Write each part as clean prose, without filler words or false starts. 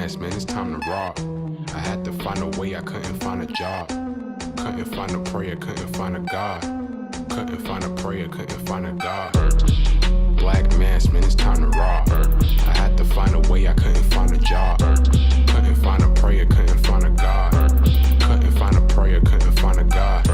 mass, man, it's time to rob. I had to find a way, I couldn't find a job. Couldn't find a prayer, couldn't find a God. Couldn't find a prayer, couldn't find a God. Black mass, man, it's time to rob. I had to find a way, I couldn't find a job. Couldn't find a prayer, couldn't find a God. Couldn't find a prayer, couldn't find a God.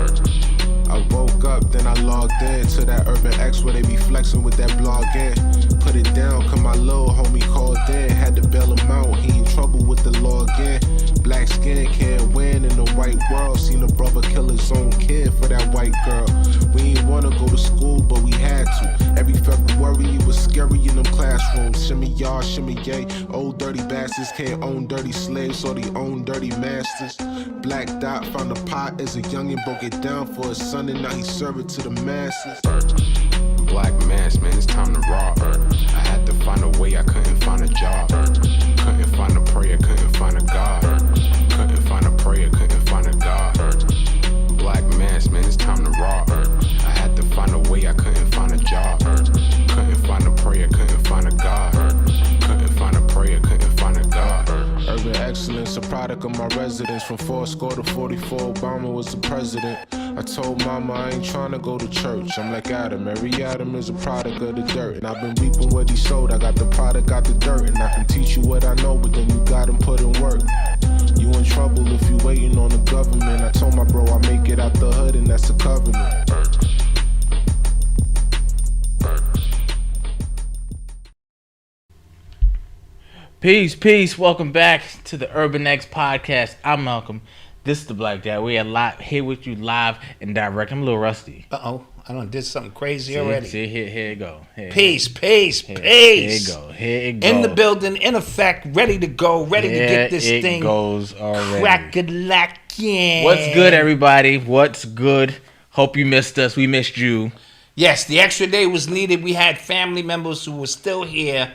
I woke up, then I logged in to that Urban X where they be flexing with that blog in. Put it down, cause my little homie called in. Had to bail him out, he in trouble with the law again. Black skin can't win in the white world. Seen a brother kill his own kid for that white girl. We ain't wanna go to school, but we had to. Every February it was scary in them classrooms. Shimmy y'all, shimmy yay. Old dirty bastards can't own dirty slaves, so they own dirty masters. Black Dot found a pot as a youngin', broke it down for his son, and now he serve it to the masses. Black mass, man, it's time to rob. I had to find a way, I couldn't find a job. Couldn't find a prayer, couldn't find a God. Couldn't find a prayer, couldn't find a God. Black mass, man, it's time to rob. I had to find a way, I couldn't find a job. Couldn't find a prayer, couldn't find a God. Couldn't find a prayer, couldn't find a God. Urban excellence, a product of my residence. From 4 to 44, Obama was the president. I told mama I ain't trying to go to church. I'm like Adam, every Adam is a product of the dirt. And I've been reaping what he sowed. I got the product, got the dirt. And I can teach you what I know, but then you gotta put in work. You in trouble if you waiting on the government. I told my bro I make it out the hood, and that's a covenant. Peace. Welcome back to the Urban X podcast. I'm Malcolm. This is the Black Dot. We are live here with you live and direct. I'm a little rusty. I did something crazy already. See, here you go. Peace. Here it go. In the building, in effect, ready to go, ready to get this thing goes already. Crack-a-lackin'. What's good, everybody? What's good? Hope you missed us. We missed you. Yes, the extra day was needed. We had family members who were still here.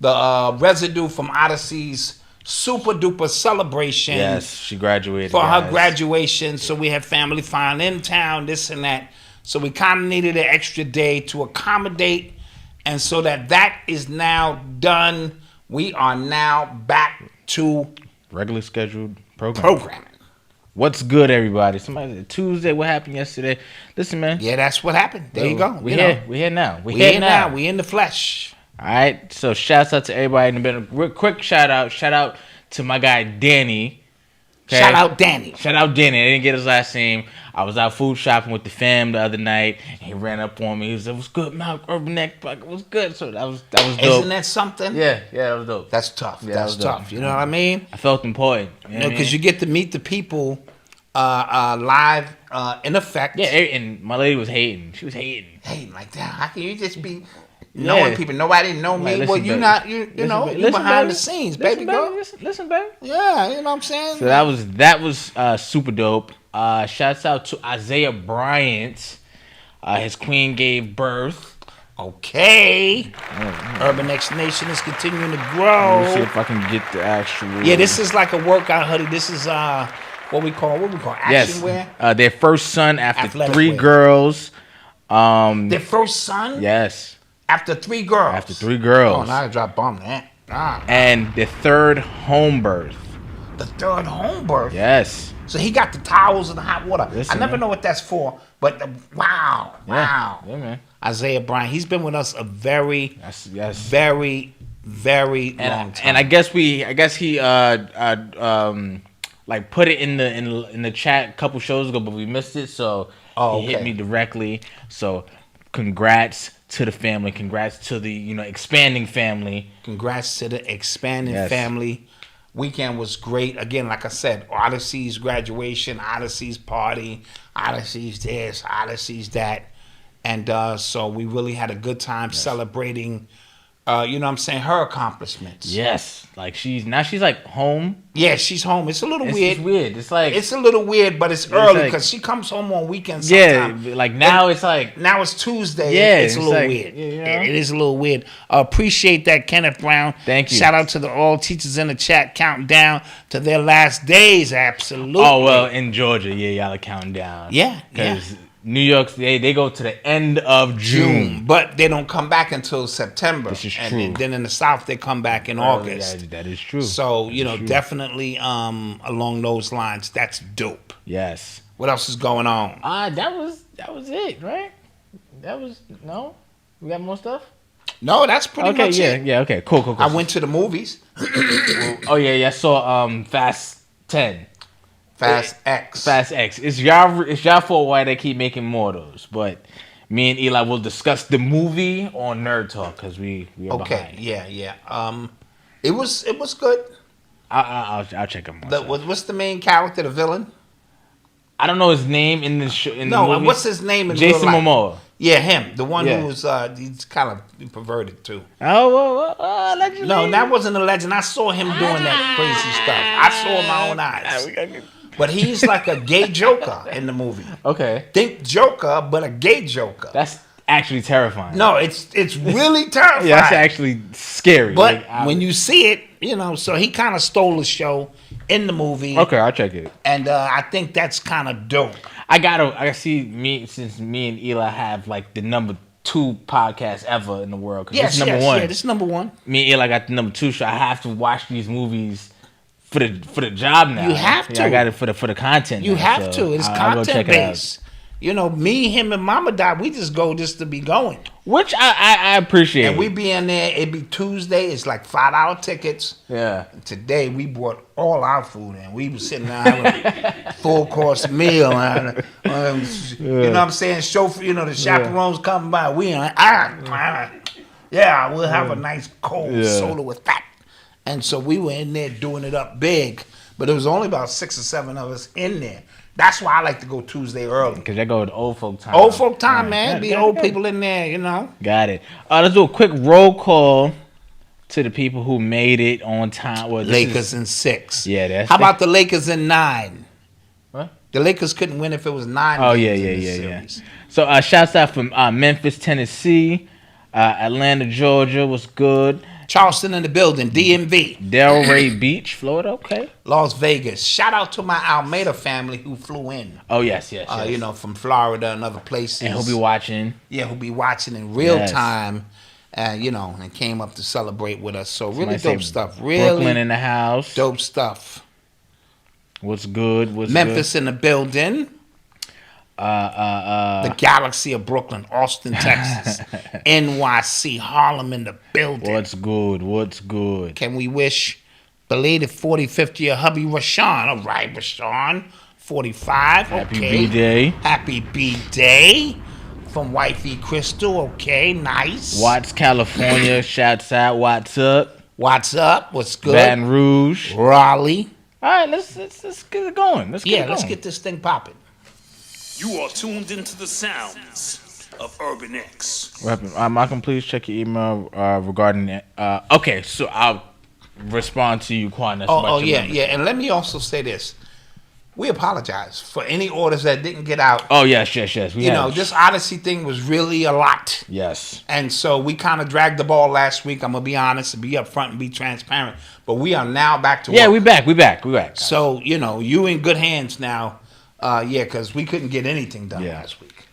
The residue from Odyssey's super duper celebration. Yes, she graduated. For her graduation. So we had family flying in town, this and that. So we kind of needed an extra day to accommodate. And so that is now done. We are now back to regularly scheduled programming. What's good, everybody? Somebody said Tuesday. What happened yesterday? Listen, man. Yeah, that's what happened. There you go. We here now. We here now. We in the flesh. All right, so shouts out to everybody in the middle. Real quick shout out to my guy Danny. Okay? Shout out Danny. I didn't get his last name. I was out food shopping with the fam the other night, and he ran up on me. He said, "What's good, Malcolm? Urban X, it was good." So that was dope. Isn't that something? Yeah, that was dope. That's tough. Yeah, that's tough. dope. You know what I mean? I felt important. Because you get to meet the people live in effect. Yeah, and my lady was hating. She was hating. Hating like that. How can you just be knowing people? Nobody know me. Like, well, you baby. not. You know. You behind the scenes, baby girl. Listen, baby. Yeah, you know what I'm saying. So that was super dope. Shouts out to Isaiah Bryant. His queen gave birth. Okay. Urban X Nation is continuing to grow. Let me see if I can get the actual. Yeah, this is like a workout hoodie. This is what we call action wear. Their first son after Athletic three wear. girls. Their first son. Yes. After three girls. Oh, now I drop bomb that. And the third home birth. The third home birth. Yes. So he got the towels and the hot water. Listen, I never know what that's for, but wow. Yeah, man. Isaiah Bryant, he's been with us a very, yes. very, very long time. And I guess he like put it in the chat a couple shows ago, but we missed it, so he hit me directly. So congrats to the family. Congrats to the expanding family. Congrats to the expanding family. Weekend was great. Again, like I said, Odyssey's graduation, Odyssey's party, Odyssey's this, Odyssey's that. And so we really had a good time celebrating, her accomplishments. Yes. Like she's like home. Yeah, she's home. It's a little weird. It's weird. It's a little weird, but it's early because she comes home on weekends sometimes. Yeah, like now now it's Tuesday. Yeah, it's a little weird. It is a little weird. Appreciate that, Kenneth Brown. Thank you. Shout out to all teachers in the chat counting down to their last days. Absolutely. Oh, well, in Georgia, y'all are counting down. Yeah. Because New York, they go to the end of June. But they don't come back until September. This is and true. Then in the South, they come back in August. That is true. So, definitely along those lines, that's dope. Yes. What else is going on? That was it, right? No? We got more stuff? No, that's pretty much it. Yeah, okay. Cool. I went to the movies. I saw Fast 10. Fast X. It's y'all fault why they keep making more of those. But me and Eli will discuss the movie on Nerd Talk because we are behind. Yeah. It was good. I'll check him out. What's the main character, the villain? I don't know his name in the show. No, what's his name in Jason real life? Momoa. Yeah, him. The one who was he's kind of perverted too. Allegedly. No, that wasn't a legend. I saw him doing that crazy stuff. I saw with my own eyes. But he's like a gay Joker in the movie. Okay. Think Joker, but a gay Joker. That's actually terrifying. No, it's really terrifying. Yeah, that's actually scary. But when you see it, so he kind of stole the show in the movie. Okay, I'll check it. And I think that's kind of dope. I see since me and Eli have like the number 2 podcast ever in the world. Yes, this is number 1. Yeah, this is number 1. Me and Eli got the number 2 show. I have to watch these movies for the job now. You have to. I got it for the content. You now, have so to. It's I'll go check content based. Me, him, and Mama Dot, we just go just to be going. Which I appreciate. And we be in there. It be Tuesday. It's like $5 tickets. Yeah. And today we bought all our food and we was sitting there having a full course meal. And, you know what I'm saying? Chauffeur, the chaperones coming by. We like, we'll have a nice cold soda with that. And so we were in there doing it up big. But there was only about 6 or 7 of us in there. That's why I like to go Tuesday early. Because I go to old folk time. Old folk time, man. Be old people in there, Got it. Let's do a quick roll call to the people who made it on time. Well, Lakers in 6. Yeah, that's. How about the Lakers in 9? What? The Lakers couldn't win if it was 9. Oh, yeah. So, shouts out from Memphis, Tennessee, Atlanta, Georgia was good. Charleston in the building, DMV. Delray Beach, Florida, okay. Las Vegas. Shout out to my Almeida family who flew in. Oh, yes. From Florida and other places. And he'll be watching. Yeah, he'll be watching in real time. And came up to celebrate with us. So really dope stuff. Really Brooklyn in the house. Dope stuff. What's good? Memphis in the building. The Galaxy of Brooklyn, Austin, Texas, NYC, Harlem in the building. What's good? Can we wish belated 45th year hubby Rashawn? All right, Rashawn, 45. Happy B-Day. Happy B-Day from Wifey Crystal. Okay, nice. Watts, California. Shouts out. What's up? What's up? What's good? Baton Rouge. Raleigh. All right, let's get it going. Let's get this thing popping. You are tuned into the sounds of Urban X. What happened? Malcolm, please check your email regarding that. Okay, so I'll respond to you, Quan. And let me also say this. We apologize for any orders that didn't get out. Oh, yes. This Odyssey thing was really a lot. Yes. And so we kind of dragged the ball last week. I'm going to be honest and be upfront and be transparent. But we are now back to work. Yeah, we back. Guys. So, you in good hands now. Because we couldn't get anything done last week.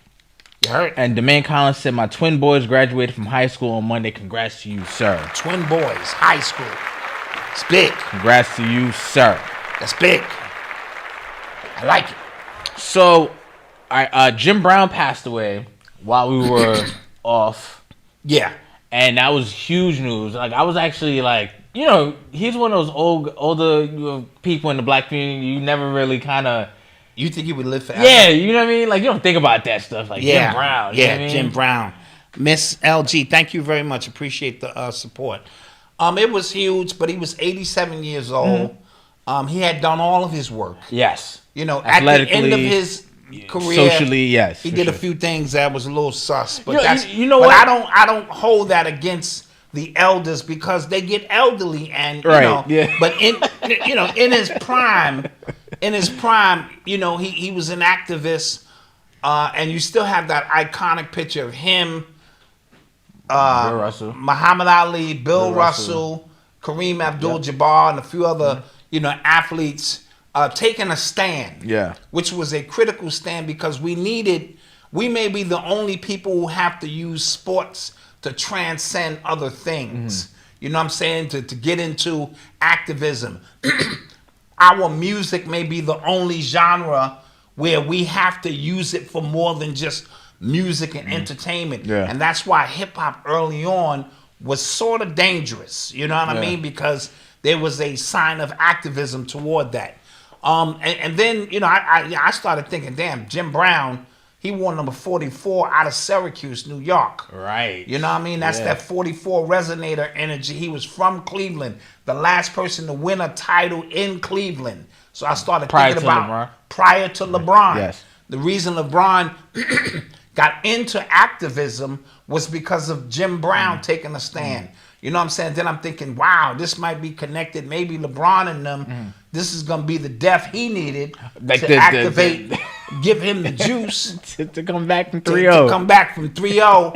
You heard? And Demaine Collins said, my twin boys graduated from high school on Monday. Congrats to you, sir. Twin boys, high school. It's big. Congrats to you, sir. That's big. I like it. So, Jim Brown passed away while we were off. Yeah. And that was huge news. Like, I was actually like, he's one of those older people in the black community. You never really kind of... You think he would live forever? Yeah, you know what I mean? Like, you don't think about that stuff. Like, Jim Brown. You know what I mean? Jim Brown. Miss LG, thank you very much. Appreciate the support. It was huge, but he was 87 years old. Mm-hmm. He had done all of his work. Yes. At the end of his career, socially, yes. He did a few things that was a little sus. But what? I don't hold that against the elders because they get elderly and But in his prime. He was an activist, and you still have that iconic picture of him, Bill Russell, Muhammad Ali, Bill Russell, Kareem Abdul-Jabbar, and a few other, athletes taking a stand. Yeah, which was a critical stand because we needed We may be the only people who have to use sports to transcend other things. You know what I'm saying? To get into activism. Our music may be the only genre where we have to use it for more than just music and entertainment. Yeah. And that's why hip hop early on was sort of dangerous. You know what I mean? Because there was a sign of activism toward that. And then, you know, I started thinking, damn, Jim Brown, he wore number 44 out of Syracuse, New York. Right. You know what I mean? That's that 44 resonator energy. He was from Cleveland, the last person to win a title in Cleveland. So I started thinking about LeBron. Prior to LeBron. Yes. The reason LeBron got into activism was because of Jim Brown taking a stand. You know what I'm saying? Then I'm thinking, wow, this might be connected. Maybe LeBron and them, this is going to be the death he needed to activate, give him the juice. to come back from 3-0. To come back from 3-0.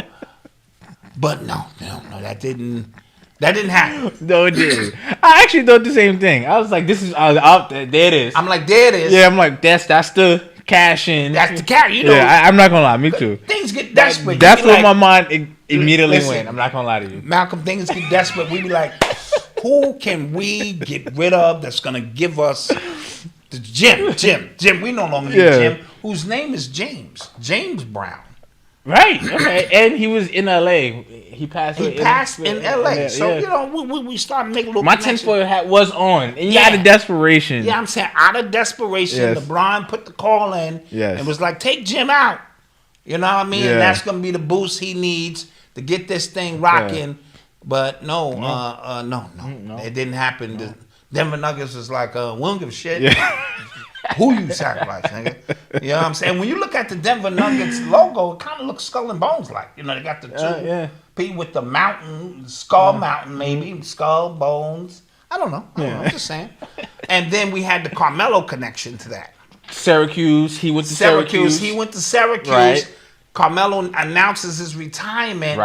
But no, that didn't happen. No, it didn't. I actually thought the same thing. I was like, this is out there. There it is. I'm like, there it is. Yeah, I'm like, that's the cash in. That's the cash. You know, yeah, I'm not gonna lie. Me too. Things get desperate. That's where my mind immediately went. I'm not gonna lie to you, Malcolm. Things get desperate. We be like, who can we get rid of that's gonna give us the Jim? We no longer need Jim, whose name is James Brown. Right. Okay. And he was in L.A. He passed in L.A. So you know, we started making a little. My tinfoil hat was on, and out of desperation. Yeah, I'm saying out of desperation, LeBron put the call in and was like, "Take Jim out." You know what I mean? And that's gonna be the boost he needs to get this thing rocking. Yeah. But no, it didn't happen. The Denver Nuggets was like, "We don't give a shit." Yeah. Who you sacrifice, nigga? You know what I'm saying? When you look at the Denver Nuggets logo, it kind of looks Skull and Bones like. You know, they got the two P with the mountain, Skull Mountain maybe, Skull, Bones. I don't know. I'm just saying. And then we had the Carmelo connection to that. Syracuse. He went to Syracuse. He went to Syracuse. Right. Carmelo announces his retirement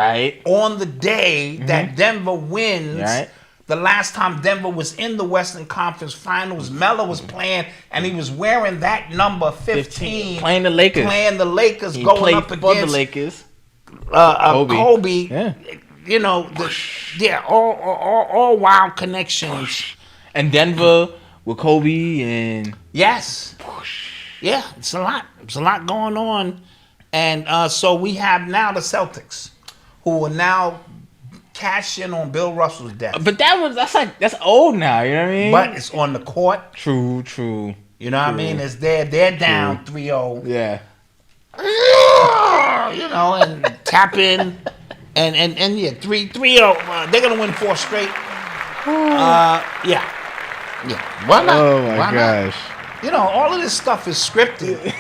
on the day that Denver wins. Right. The last time Denver was in the Western Conference Finals, Melo was playing, and he was wearing that number 15. Playing the Lakers. He going up against the Lakers. Kobe. Yeah. You know, all wild connections. And Denver with Kobe and... Yes. Yeah, it's a lot. It's a lot going on. And so we have now the Celtics, who are now... cash in on Bill Russell's death. But that's old now, you know what I mean? But it's on the court. True. You know what I mean? It's they're down 3-0. Yeah. You know, and tap in and 3-0. They're gonna win 4 straight. Yeah. Why not? Oh my gosh. Not? You know, all of this stuff is scripted.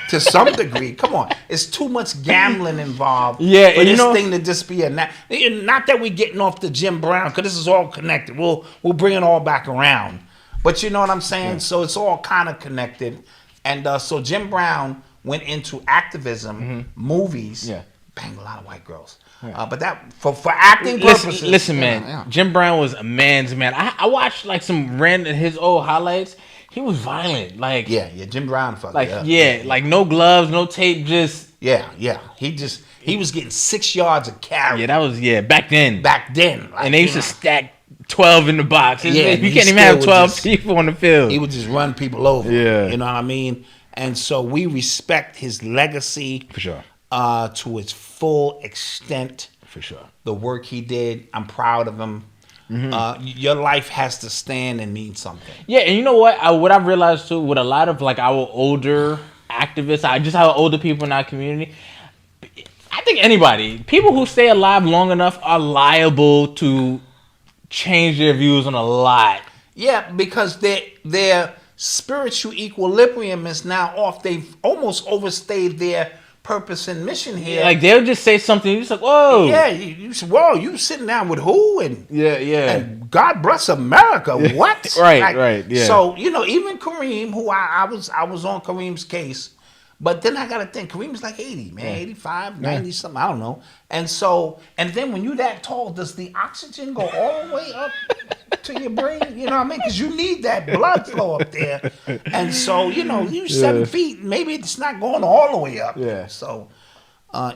To some degree, come on, it's too much gambling involved. Yeah, for this thing to just be not that we getting off the Jim Brown, because this is all connected. We'll bring it all back around, but you know what I'm saying. Yeah. So it's all kind of connected, and so Jim Brown went into activism, movies, banged a lot of white girls. Yeah. But that for acting purposes. Listen, man, Jim Brown was a man's man. I watched like some random his old highlights. He was violent, like Jim Brown fucked like like no gloves, no tape, just he was getting 6 yards of carry. Yeah, that was back then. Like, and they used to stack 12 in the box. You can't even have 12 people on the field. He would just run people over. Yeah, you know what I mean. And so we respect his legacy for sure, to its full extent. For sure, the work he did, I'm proud of him. Your life has to stand and mean something. Yeah, and you know what? What I've realized too, with a lot of like our older activists, our older people in our community, I think people who stay alive long enough are liable to change their views on a lot. Yeah, because their spiritual equilibrium is now off. They've almost overstayed their purpose and mission here. Like they'll just say something, you're just like, whoa. Yeah, you whoa, you sitting down with who? And and God bless America. What? right. Yeah. So, you know, even Kareem, who I was on Kareem's case, but then I gotta think, Kareem's like 80, man, 85, 90 something, I don't know. And so, and then when you that tall, does the oxygen go all the way up to your brain. You know what I mean? Because you need that blood flow up there. And so, you know, you 7 feet, maybe it's not going all the way up. Yeah. So,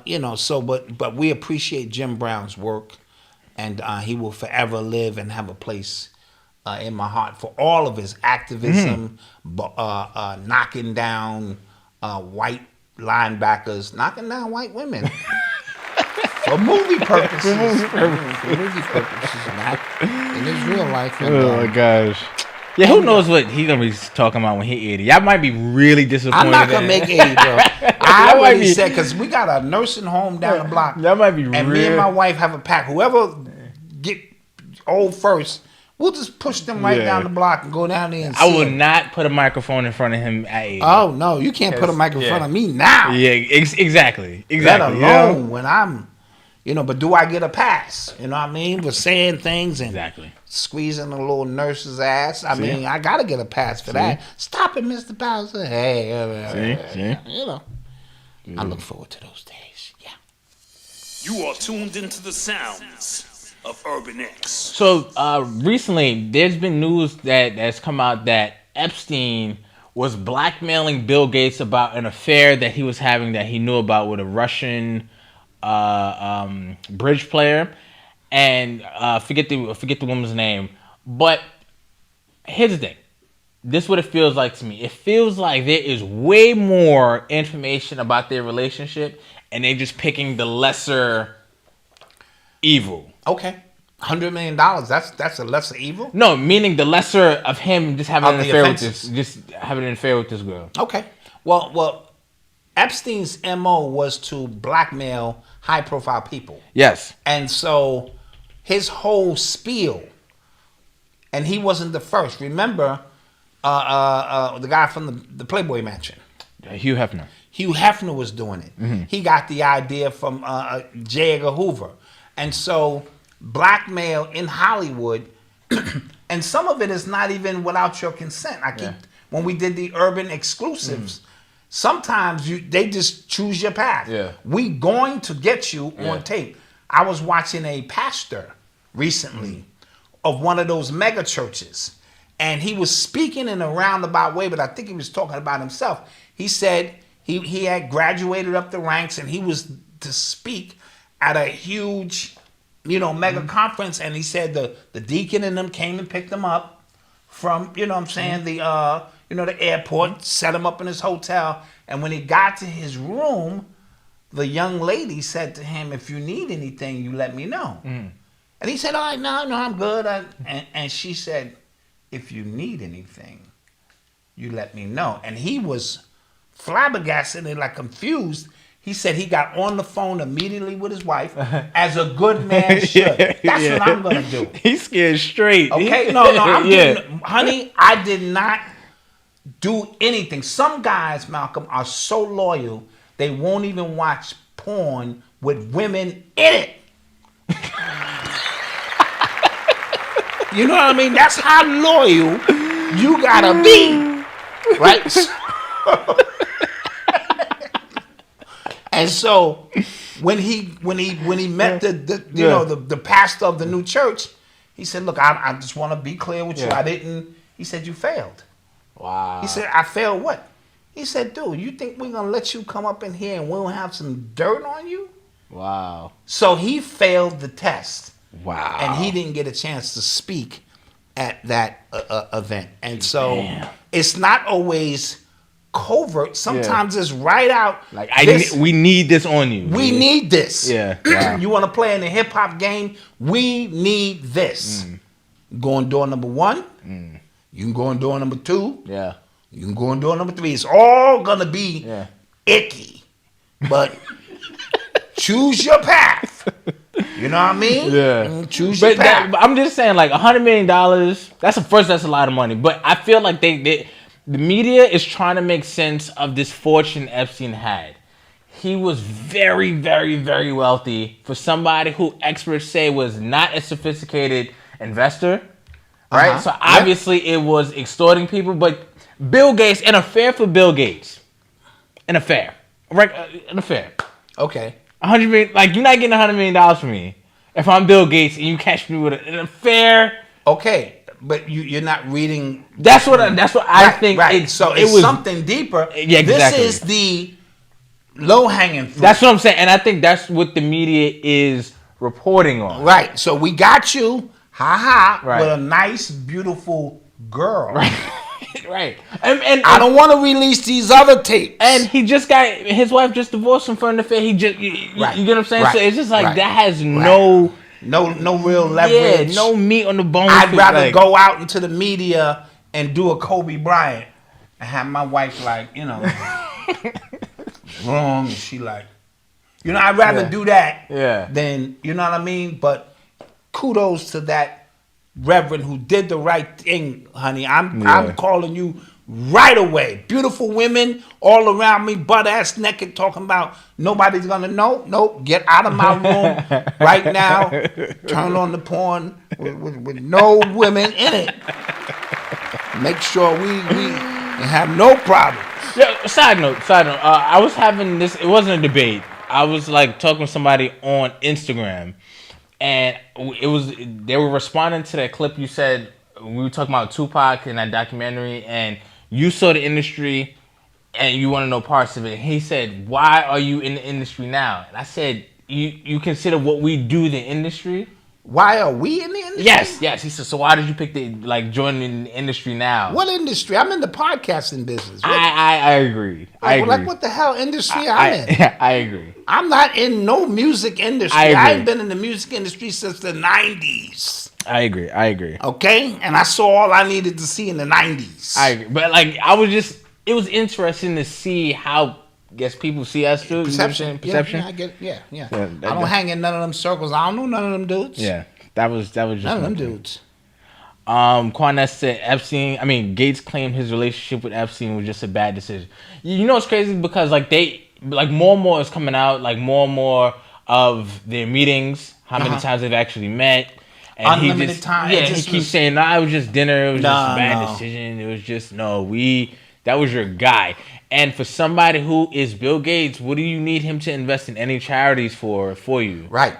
you know, so but we appreciate Jim Brown's work, and he will forever live and have a place in my heart for all of his activism, knocking down white linebackers, knocking down white women. For movie purposes. For movie purposes, not in his real life. And, Oh my gosh. Yeah, who knows what he gonna be talking about when he 80? Y'all might be really disappointed. I'm not gonna make 80, bro. I already said, because we got a nursing home down the block. Y'all might be and me and my wife have a pact. Whoever get old first, we'll just push them right down the block and go down there and see I will him. not put a microphone in front of him at 80. Oh, no, you can't put a mic in front of me now. Yeah, exactly. Let alone when I'm, you know, but do I get a pass? You know what I mean? For saying things and squeezing a little nurse's ass. I mean, I got to get a pass for that. Stop it, Mr. Bowser. Hey, you know. I look forward to those days. Yeah. You are tuned into the sounds of Urban X. So recently, there's been news that's come out that Epstein was blackmailing Bill Gates about an affair that he was having that he knew about with a Russian bridge player, and forget the woman's name. But here's the thing. This is what it feels like to me. It feels like there is way more information about their relationship, and they're just picking the lesser evil. Okay. $100 million. That's a lesser evil? No, meaning the lesser of him just having an affair offenses. with this girl. Okay. Well, Epstein's MO was to blackmail high-profile people. Yes. And so his whole spiel, and he wasn't the first. Remember the guy from the Playboy Mansion? Hugh Hefner. Hugh Hefner was doing it. Mm-hmm. He got the idea from J. Edgar Hoover. And so blackmail in Hollywood, and some of it is not even without your consent. When we did the urban exclusives, sometimes they just choose your path. Yeah. We going to get you on tape. I was watching a pastor recently of one of those mega churches, and he was speaking in a roundabout way, but I think he was talking about himself. He said he had graduated up the ranks, and he was to speak at a huge, mega conference, and he said the deacon and them came and picked him up from, the airport, set him up in his hotel, and when he got to his room, the young lady said to him, "If you need anything, you let me know." And he said, "All right, no, I'm good." And she said, "If you need anything, you let me know." And he was flabbergasted and like confused. He said he got on the phone immediately with his wife, as a good man should. That's what I'm gonna do. He's scared straight. Okay, no, honey, I did not do anything. Some guys, Malcolm, are so loyal they won't even watch porn with women in it. You know what I mean? That's how loyal you gotta be, right? And so when he met the pastor of the new church, he said, "Look, I just want to be clear with you. I didn't." He said, "You failed." Wow. He said, "I failed what?" He said, "Dude, you think we're gonna let you come up in here and we'll have some dirt on you?" Wow. So he failed the test. Wow. And he didn't get a chance to speak at that event. And so it's not always covert. Sometimes it's right out. Like we need this on you. We need this. Yeah. Wow. You want to play in the hip hop game? We need this. Go on door number 1. You can go on door number 2. Yeah. You can go on door number 3. It's all gonna be icky, but choose your path. You know what I mean? Yeah. Choose your path. I'm just saying, like $100 million. That's a lot of money. But I feel like the media is trying to make sense of this fortune Epstein had. He was very, very, very wealthy for somebody who experts say was not a sophisticated investor. Right? So obviously it was extorting people. But Bill Gates, an affair for Bill Gates. An affair. Right? An affair. Okay. 100 million, like you're not getting $100 million from me if I'm Bill Gates and you catch me with an affair. Okay. but you're not reading. That's what I think. Right. So it's something deeper. Yeah, exactly. This is the low hanging fruit. That's what I'm saying, and I think that's what the media is reporting on. Right. So we got you, right. with a nice, beautiful girl. Right. Right. And I don't want to release these other tapes. And his wife just divorced him from the affair. You get what I'm saying? Right. So it's just like that has no real leverage. Yeah, no meat on the bone. I'd rather go out into the media and do a Kobe Bryant and have my wife wrong, and she I'd rather do that than, you know what I mean? But kudos to that reverend who did the right thing, honey. I'm calling you right away. Beautiful women all around me, butt ass naked, talking about nobody's gonna know. Nope, get out of my room right now. Turn on the porn with no women in it. Make sure we have no problem. Yeah, side note. I was having this. It wasn't a debate. I was talking to somebody on Instagram. And they were responding to that clip you said. We were talking about Tupac in that documentary, and you saw the industry and you want to know parts of it. And he said, why are you in the industry now? And I said, you consider what we do the industry? Why are we in the industry? Yes. He said, so why did you pick joining the industry now? What industry? I'm in the podcasting business. I agree. I agree. What the hell industry I'm in? I agree. I'm not in no music industry. I ain't been in the music industry since the 90s. I agree. Okay? And I saw all I needed to see in the 90s. I agree. But it was interesting to see how people see us too. Perception. Perception. Yeah, I get it. Yeah. I don't hang in none of them circles. I don't know none of them dudes. Yeah. That was just none of them dudes. Quaness said Gates claimed his relationship with Epstein was just a bad decision. You know it's crazy because more and more is coming out, more and more of their meetings, how many times they've actually met. And unlimited time. Yeah, he keeps saying, it was just dinner, it was just a bad decision. It was just that was your guy. And for somebody who is Bill Gates, what do you need him to invest in any charities for you? Right.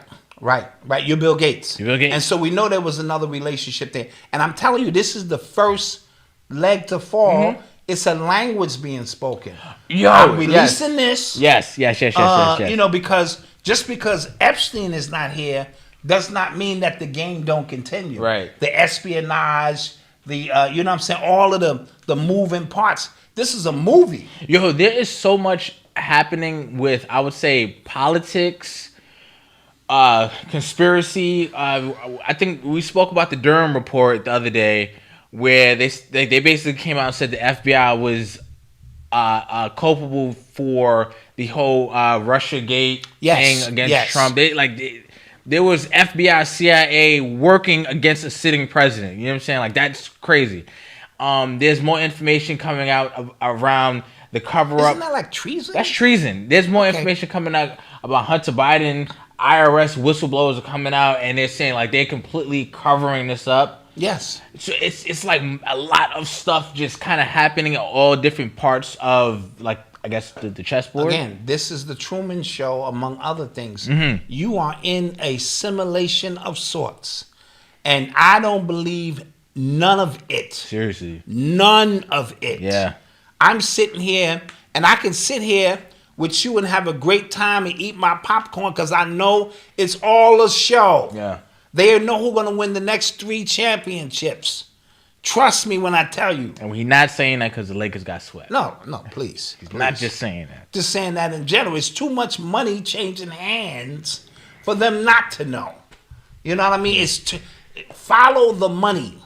You're Bill Gates. And so we know there was another relationship there. And I'm telling you, this is the first leg to fall. Mm-hmm. It's a language being spoken. I'm releasing this. Yes. Because just because Epstein is not here does not mean that the game don't continue. Right. The espionage, you know what I'm saying? All of the moving parts. This is a movie. There is so much happening with, I would say, politics, conspiracy. I think we spoke about the Durham report the other day, where they basically came out and said the FBI was culpable for the whole Russiagate thing against Trump. There was FBI, CIA working against a sitting president. You know what I'm saying? That's crazy. There's more information coming out around the cover-up. Isn't that treason? That's treason. There's more information coming out about Hunter Biden. IRS whistleblowers are coming out, and they're saying they're completely covering this up. Yes. So it's a lot of stuff just kind of happening at all different parts of I guess the chessboard. Again, this is the Truman Show, among other things. Mm-hmm. You are in a simulation of sorts, and I don't believe none of it. Seriously. None of it. Yeah. I'm sitting here, and I can sit here with you and have a great time and eat my popcorn because I know it's all a show. Yeah. They know who's going to win the next 3 championships. Trust me when I tell you. And he's not saying that because the Lakers got swept. No, please. He's not just saying that. Just saying that in general. It's too much money changing hands for them not to know. You know what I mean? Follow the money.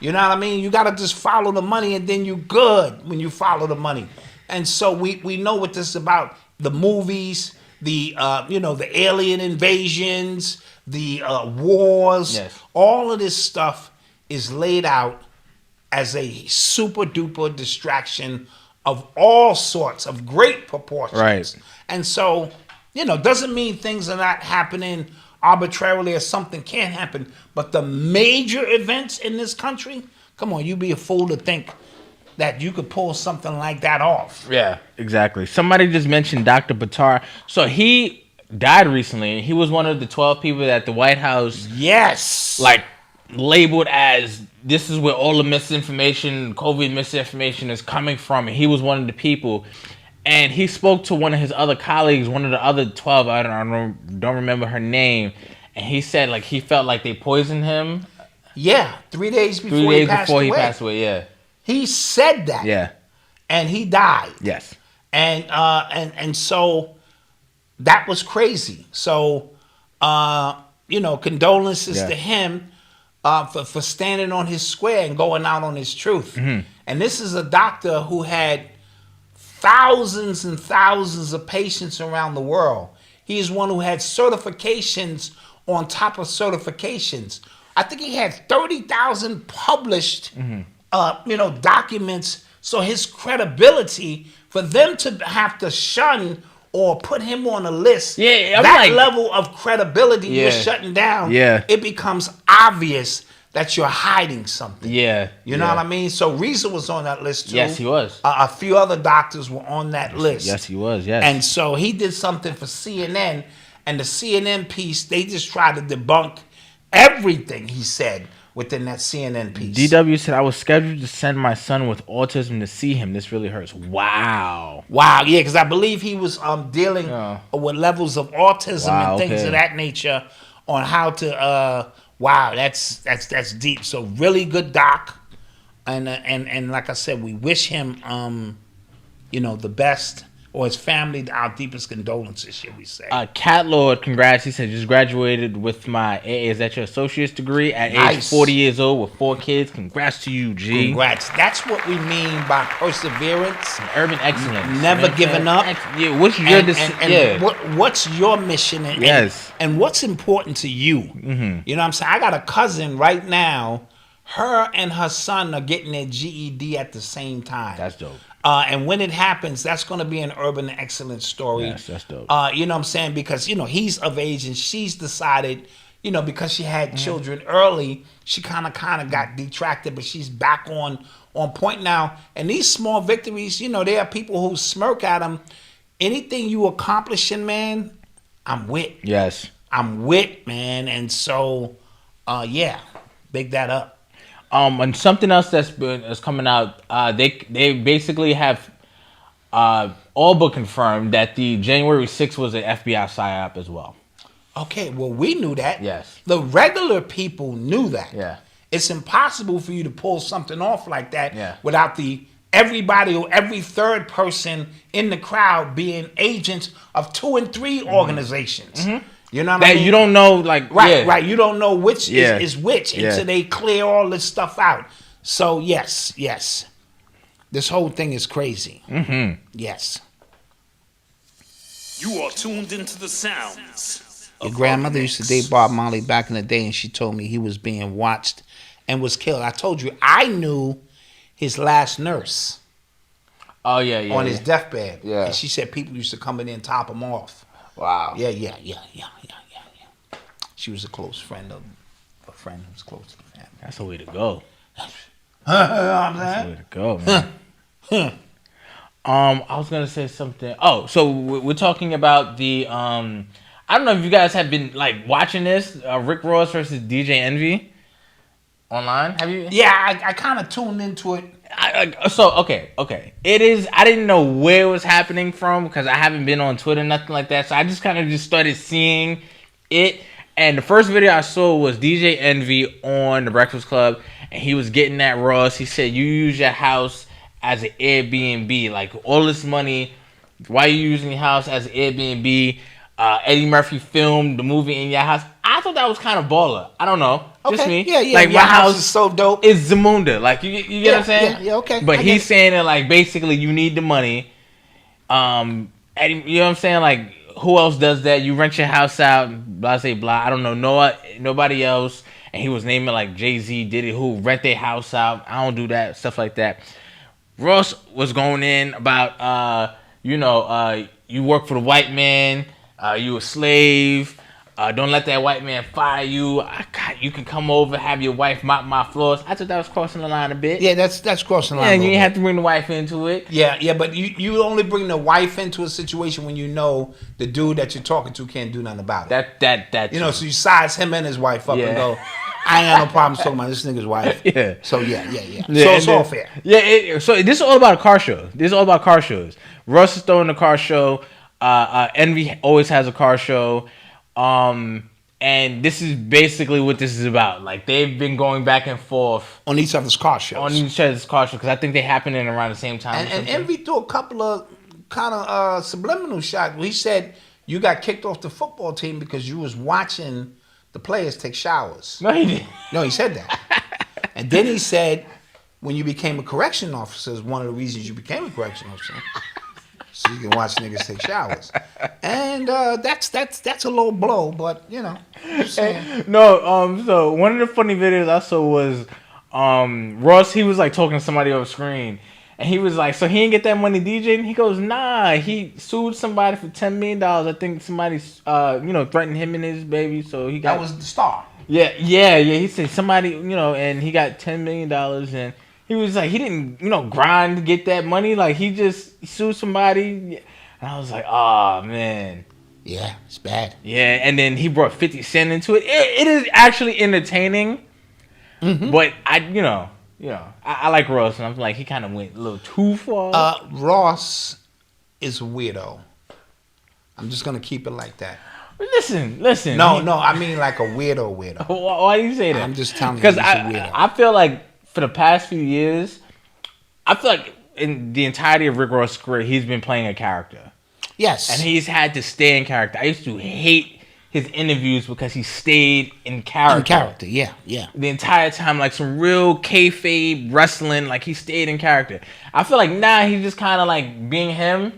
You know what I mean? You got to just follow the money, and then you good when you follow the money. And so we know what this is about. The movies, the alien invasions, the wars. Yes. All of this stuff is laid out as a super duper distraction of all sorts of great proportions. Right. And so, doesn't mean things are not happening arbitrarily or something can't happen. But the major events in this country, come on, you'd be a fool to think that you could pull something like that off. Yeah, exactly. Somebody just mentioned Dr. Buttar. So he died recently. He was one of the 12 people that the White House yes labeled as this is where all the misinformation, COVID misinformation is coming from. And he was one of the people. And he spoke to one of his other colleagues, one of the other 12, I don't remember her name. And he said, like, he felt like they poisoned him. Yeah, 3 days before he passed away. Yeah. He said that. Yeah. And he died. Yes. And so that was crazy. So, condolences to him for standing on his square and going out on his truth. Mm-hmm. And this is a doctor who had thousands and thousands of patients around the world. He is one who had certifications on top of certifications. I think he had 30,000 published, documents. So his credibility, for them to have to shun or put him on a list, level of credibility you're shutting down, it becomes obvious that you're hiding something. Yeah. You know what I mean? So Reza was on that list too. Yes, he was. A few other doctors were on that list. Yes, he was, yes. And so he did something for CNN, and the CNN piece, they just tried to debunk everything he said within that CNN piece. DW said, I was scheduled to send my son with autism to see him. This really hurts. Wow. Yeah, because I believe he was dealing with levels of autism and things of that nature on how to... that's deep. So really good doc, and like I said, we wish him the best, or his family our deepest condolences, should we say? Cat Lord, congrats. He said, just graduated with my AA. Is that your associate's degree at age 40 years old with 4 kids? Congrats to you, G. Congrats. That's what we mean by perseverance, and urban excellence. Never giving up. What's your what's your mission? And what's important to you? Mm-hmm. You know what I'm saying? I got a cousin right now. Her and her son are getting their GED at the same time. That's dope. And when it happens, that's going to be an urban excellence story. Yes, that's dope. You know what I'm saying? Because, he's of age and she's decided, because she had children early, she kind of got detracted, but she's back on point now. And these small victories, there are people who smirk at them. Anything you accomplishing, man, I'm with. Yes. I'm with, man. And so, big that up. And something else that's coming out, they basically have all but confirmed that the January 6th was an FBI psyop as well. Okay, well, we knew that. Yes. The regular people knew that. Yeah. It's impossible for you to pull something off like that without everybody or every third person in the crowd being agents of 2 and 3 organizations. Mm-hmm. You know what I mean? You don't know, right. You don't know which is which until they clear all this stuff out. So yes, this whole thing is crazy. Mm-hmm. Yes. You are tuned into the sounds. Your grandmother used to date Bob Marley back in the day, and she told me he was being watched and was killed. I told you I knew his last nurse. Oh yeah. On his deathbed. Yeah. And she said people used to come in and top him off. Wow. Yeah. She was a close friend of a friend who was close to the family. That's the way to go. That's the way to go, man. I was gonna say something. Oh, so we're talking about the I don't know if you guys have been watching this Rick Ross versus DJ Envy online. Have you? Yeah, I kind of tuned into it. Okay. It is. I didn't know where it was happening from because I haven't been on Twitter, nothing like that. So I just kind of started seeing it. And the first video I saw was DJ Envy on The Breakfast Club, and he was getting at Ross. He said, "You use your house as an Airbnb, like all this money. Why are you using your house as an Airbnb?" Eddie Murphy filmed the movie in your house. I thought that was kind of baller. I don't know. Just me. Yeah. Like my house is so dope. It's Zamunda. Like you get what I'm saying? Yeah, okay. But he's saying that basically you need the money. Eddie, you know what I'm saying? Like who else does that? You rent your house out, blah blah. I don't know nobody else. And he was naming Jay-Z, Diddy, who rent their house out. I don't do that, stuff like that. Ross was going in about you work for the white man. You a slave. Don't let that white man fire you. You can come over, have your wife mop my floors. I thought that was crossing the line a bit. Yeah, that's crossing the line. Yeah, and you didn't have to bring the wife into it. Yeah, but you only bring the wife into a situation when you know the dude that you're talking to can't do nothing about it. That so you size him and his wife up and go, I ain't got no problems talking about this nigga's wife. Yeah. So yeah. Yeah, So it's and all then- fair. Yeah, so this is all about a car show. This is all about car shows. Russ is throwing a car show. Envy always has a car show. And this is basically what this is about. Like, they've been going back and forth On each other's car shows. on each other's car show because I think they happen in around the same time. or And something. Envy threw a couple of kind of subliminal shots. He said you got kicked off the football team because you was watching the players take showers. No, he didn't. No, he said that. And then he said when you became a correction officer is one of the reasons you became a correction officer. So you can watch niggas take showers. And that's a low blow, but you know. Just saying. No, so one of the funny videos I saw was Ross, he was like talking to somebody off screen. And he was like, so he didn't get that money DJing? He goes, nah, he sued somebody for $10 million. I think somebody, threatened him and his baby. So he got. That was the star. Yeah. He said somebody, and he got $10 million. And he was like, he didn't, grind to get that money. Like, he just sued somebody. And I was like, oh, man. Yeah, it's bad. Yeah, and then he brought 50 Cent into it. It is actually entertaining. Mm-hmm. But I like Ross, and I'm like, he kind of went a little too far. Ross is a weirdo. I'm just gonna keep it like that. Listen. No, I mean like a weirdo. Why do you say that? I'm just telling you, because he's a weirdo. I feel like for the past few years, I feel like in the entirety of Rick Ross' career, he's been playing a character. Yes, And he's had to stay in character. I used to hate his interviews because he stayed in character. Yeah. The entire time, like some real kayfabe wrestling, like he stayed in character. I feel like now he's just kind of like being him,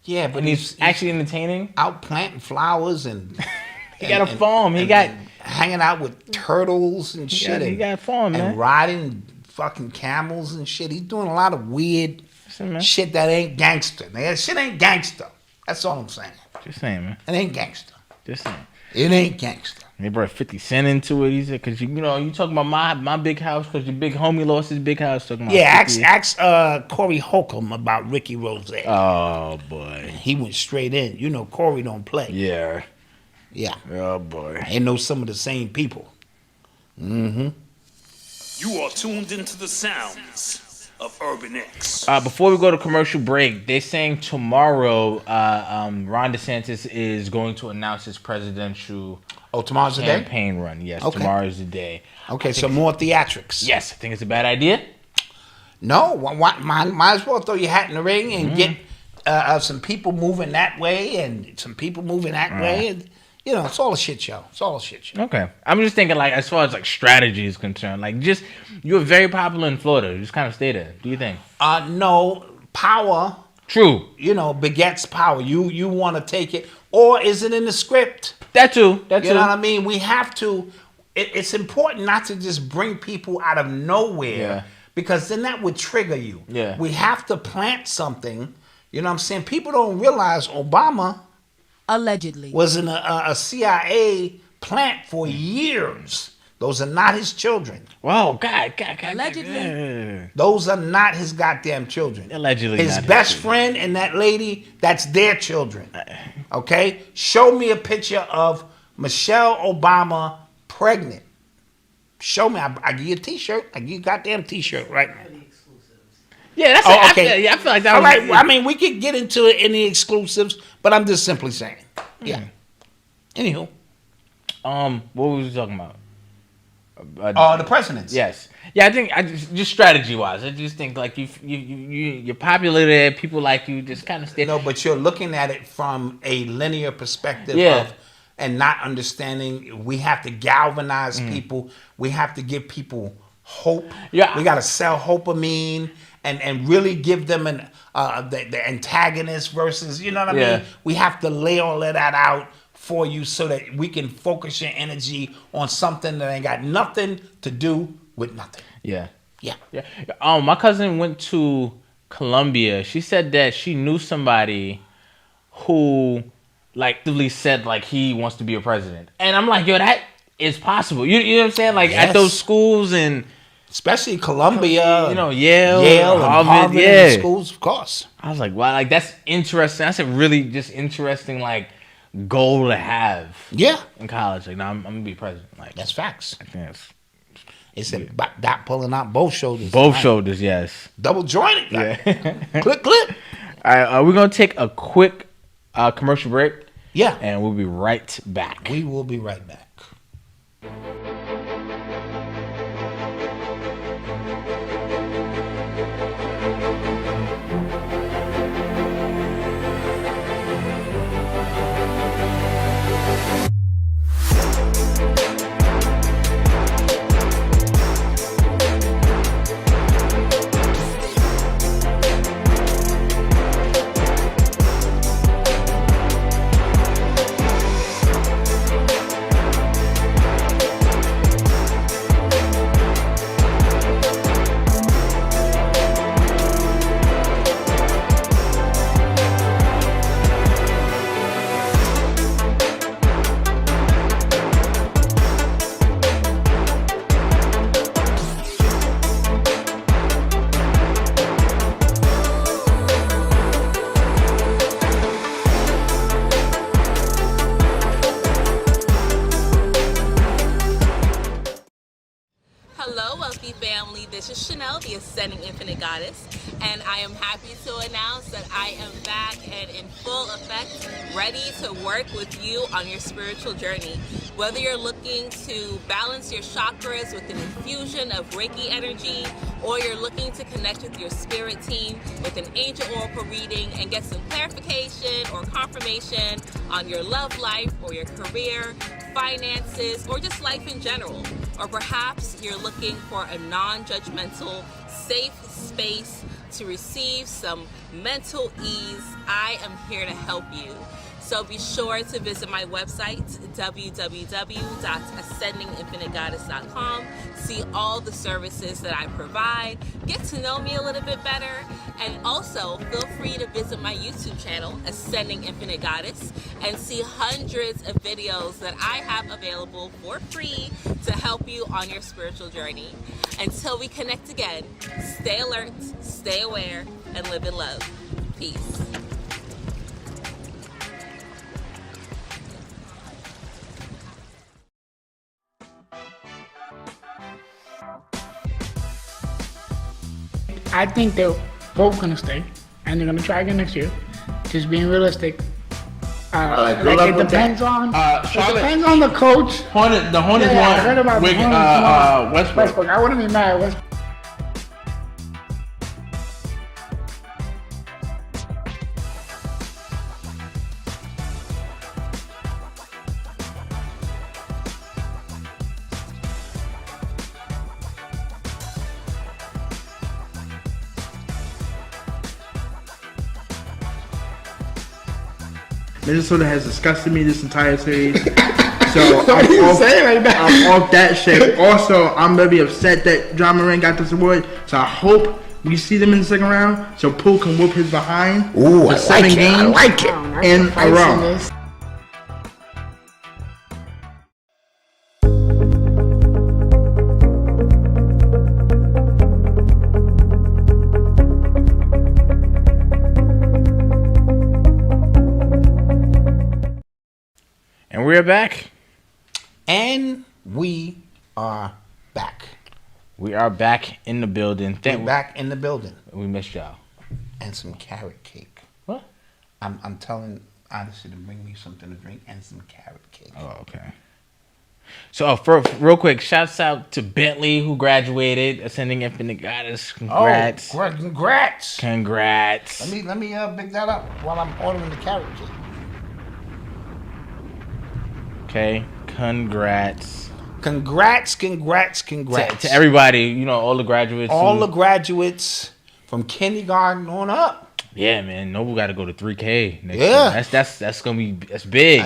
Yeah, but and he's actually entertaining. out planting flowers and He got a farm. He got hanging out with turtles and shit. he got a farm, and man. riding fucking camels and shit. He's doing a lot of weird Listen, man. shit that ain't gangster. Man, that shit ain't gangster. That's all I'm saying. Just saying, man. It ain't gangster. Just saying. It ain't gangster. They brought 50 Cent into it. He said, because you talking about my big house because your big homie lost his big house. Talking about Yeah, 50. ask Corey Holcomb about Ricky Rose. Oh boy. He went straight in. You know, Corey don't play. Yeah. Yeah. Oh boy. They know some of the same people. Mm-hmm. You are tuned into the sounds of Urban X. Before we go to commercial break, they're saying tomorrow Ron DeSantis is going to announce his presidential Oh, tomorrow's the day? campaign run. Yes, Okay. tomorrow is the day. Okay, so more theatrics. Yes, I think it's a bad idea. No, might as well throw your hat in the ring and get some people moving that way and some people moving that way. And, it's all a shit show. It's all a shit show. Okay. I'm just thinking, like, as far as, like, strategy is concerned, like, just, you're very popular in Florida. Just kind of stay there. Do you think? No, power, True. begets power. You want to take it. Or is it in the script? That too. You know what I mean? We have to. It's important not to just bring people out of nowhere. Yeah. Because then that would trigger you. Yeah. We have to plant something. You know what I'm saying? People don't realize Obama Allegedly. was in a CIA plant for years. Those are not his children. Wow, God. Allegedly. Yeah. Those are not his goddamn children. Allegedly His not his best children. friend and that lady, that's their children. Okay? Show me a picture of Michelle Obama pregnant. Show me. I give you a t-shirt. I give you a goddamn t-shirt right now. Yeah, that's Oh, it. okay. I feel like that All was... right. I mean, we could get into it in the exclusives, but I'm just simply saying. Yeah. Anywho. What was we talking about? The presidents. Yes. Yeah, I think just strategy wise, I just think like you're popular there, people like you, just kind of stay. No, but you're looking at it from a linear perspective Yeah. and not understanding we have to galvanize people. We have to give people hope. Yeah. We got to sell hopamine and really give them the antagonist versus, you know what I Yeah. mean? We have to lay all of that out for you so that we can focus your energy on something that ain't got nothing to do with nothing. Yeah. Yeah. Yeah. My cousin went to Colombia. She said that she knew somebody who like actively said like he wants to be a president. And I'm like, yo, that is possible. You know what I'm saying? Like Yes. at those schools and Especially Columbia, Yale and Harvard yeah. schools, of course. I was like, wow, like that's interesting. That's a really just interesting like goal to have. Yeah. In college, like, now I'm gonna be president. Like, That's facts. I think that's It's a dot pulling out both shoulders. both shoulders. Yes. Double jointed. Yeah. Clip. All right, we're gonna take a quick commercial break. Yeah. And we'll be right back. We will be right back. This is Chanel, the Ascending Infinite Goddess, and I am happy to announce that I am back and in full effect, ready to work with you on your spiritual journey. Whether you're looking to balance your chakras with an infusion of Reiki energy, or you're looking to connect with your spirit team with an angel oracle reading and get some clarification or confirmation on your love life or your career, finances, or just life in general. Or perhaps you're looking for a non-judgmental, safe space to receive some mental ease, I am here to help you. So be sure to visit my website, www.ascendinginfinitegoddess.com. See all the services that I provide. Get to know me a little bit better. And also, feel free to visit my YouTube channel, Ascending Infinite Goddess, and see hundreds of videos that I have available for free to help you on your spiritual journey. Until we connect again, stay alert, stay aware, and live in love. Peace. I think they're both going to stay, and they're going to try again next year. Just being realistic. It depends on the coach. The Hornets I heard about the Hornets Westbrook. I wouldn't be mad. Westbrook. Minnesota has disgusted me this entire series. So I'm off that shit. Also, I'm gonna be upset that John Moran got this award. So I hope we see them in the second round, so Poole can whoop his behind for 7 games in a row. And we're back. And we are back. We are back in the building. We're back in the building. We missed y'all. And some carrot cake. What? I'm telling Odyssey to bring me something to drink and some carrot cake. Oh, okay. So, real quick, shouts out to Bentley, who graduated, Ascending Infinite Goddess. Congrats. Oh, congrats. Congrats. Let me pick that up while I'm ordering the carrot cake. Okay, congrats. Congrats. To everybody, all the graduates. All the graduates from kindergarten on up. Yeah, man. Noble got to go to 3K next year. That's gonna be big. That's big. You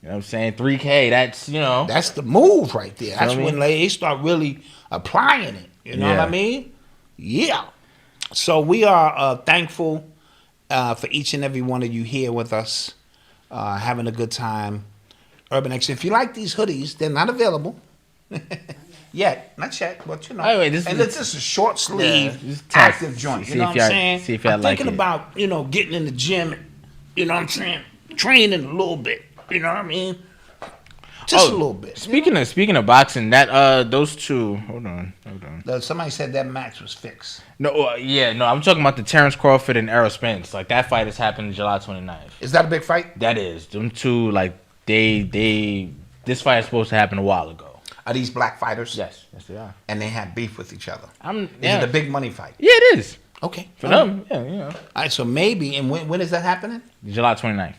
know what I'm saying? 3K. That's That's the move right there. That's when they start really applying it. You know what I mean? Yeah. So we are thankful for each and every one of you here with us, having a good time. Urban X. If you like these hoodies, they're not available yet. Not yet, but This is a short sleeve active joint. You know what I'm saying? See if I I'm like thinking it. about getting in the gym. You know what I'm saying? training a little bit. You know what I mean? Just a little bit. Speaking of boxing, that those two. Hold on. Somebody said that match was fixed. No, I'm talking about the Terrence Crawford and Errol Spence. Like that fight is happening July 29th. Is that a big fight? That is. Them two, like this fight is supposed to happen a while ago. Are these black fighters? Yes, they are. And they have beef with each other. Is it a big money fight? Yeah, it is. Okay. For them, yeah. All right, so maybe, and when is that happening? July 29th.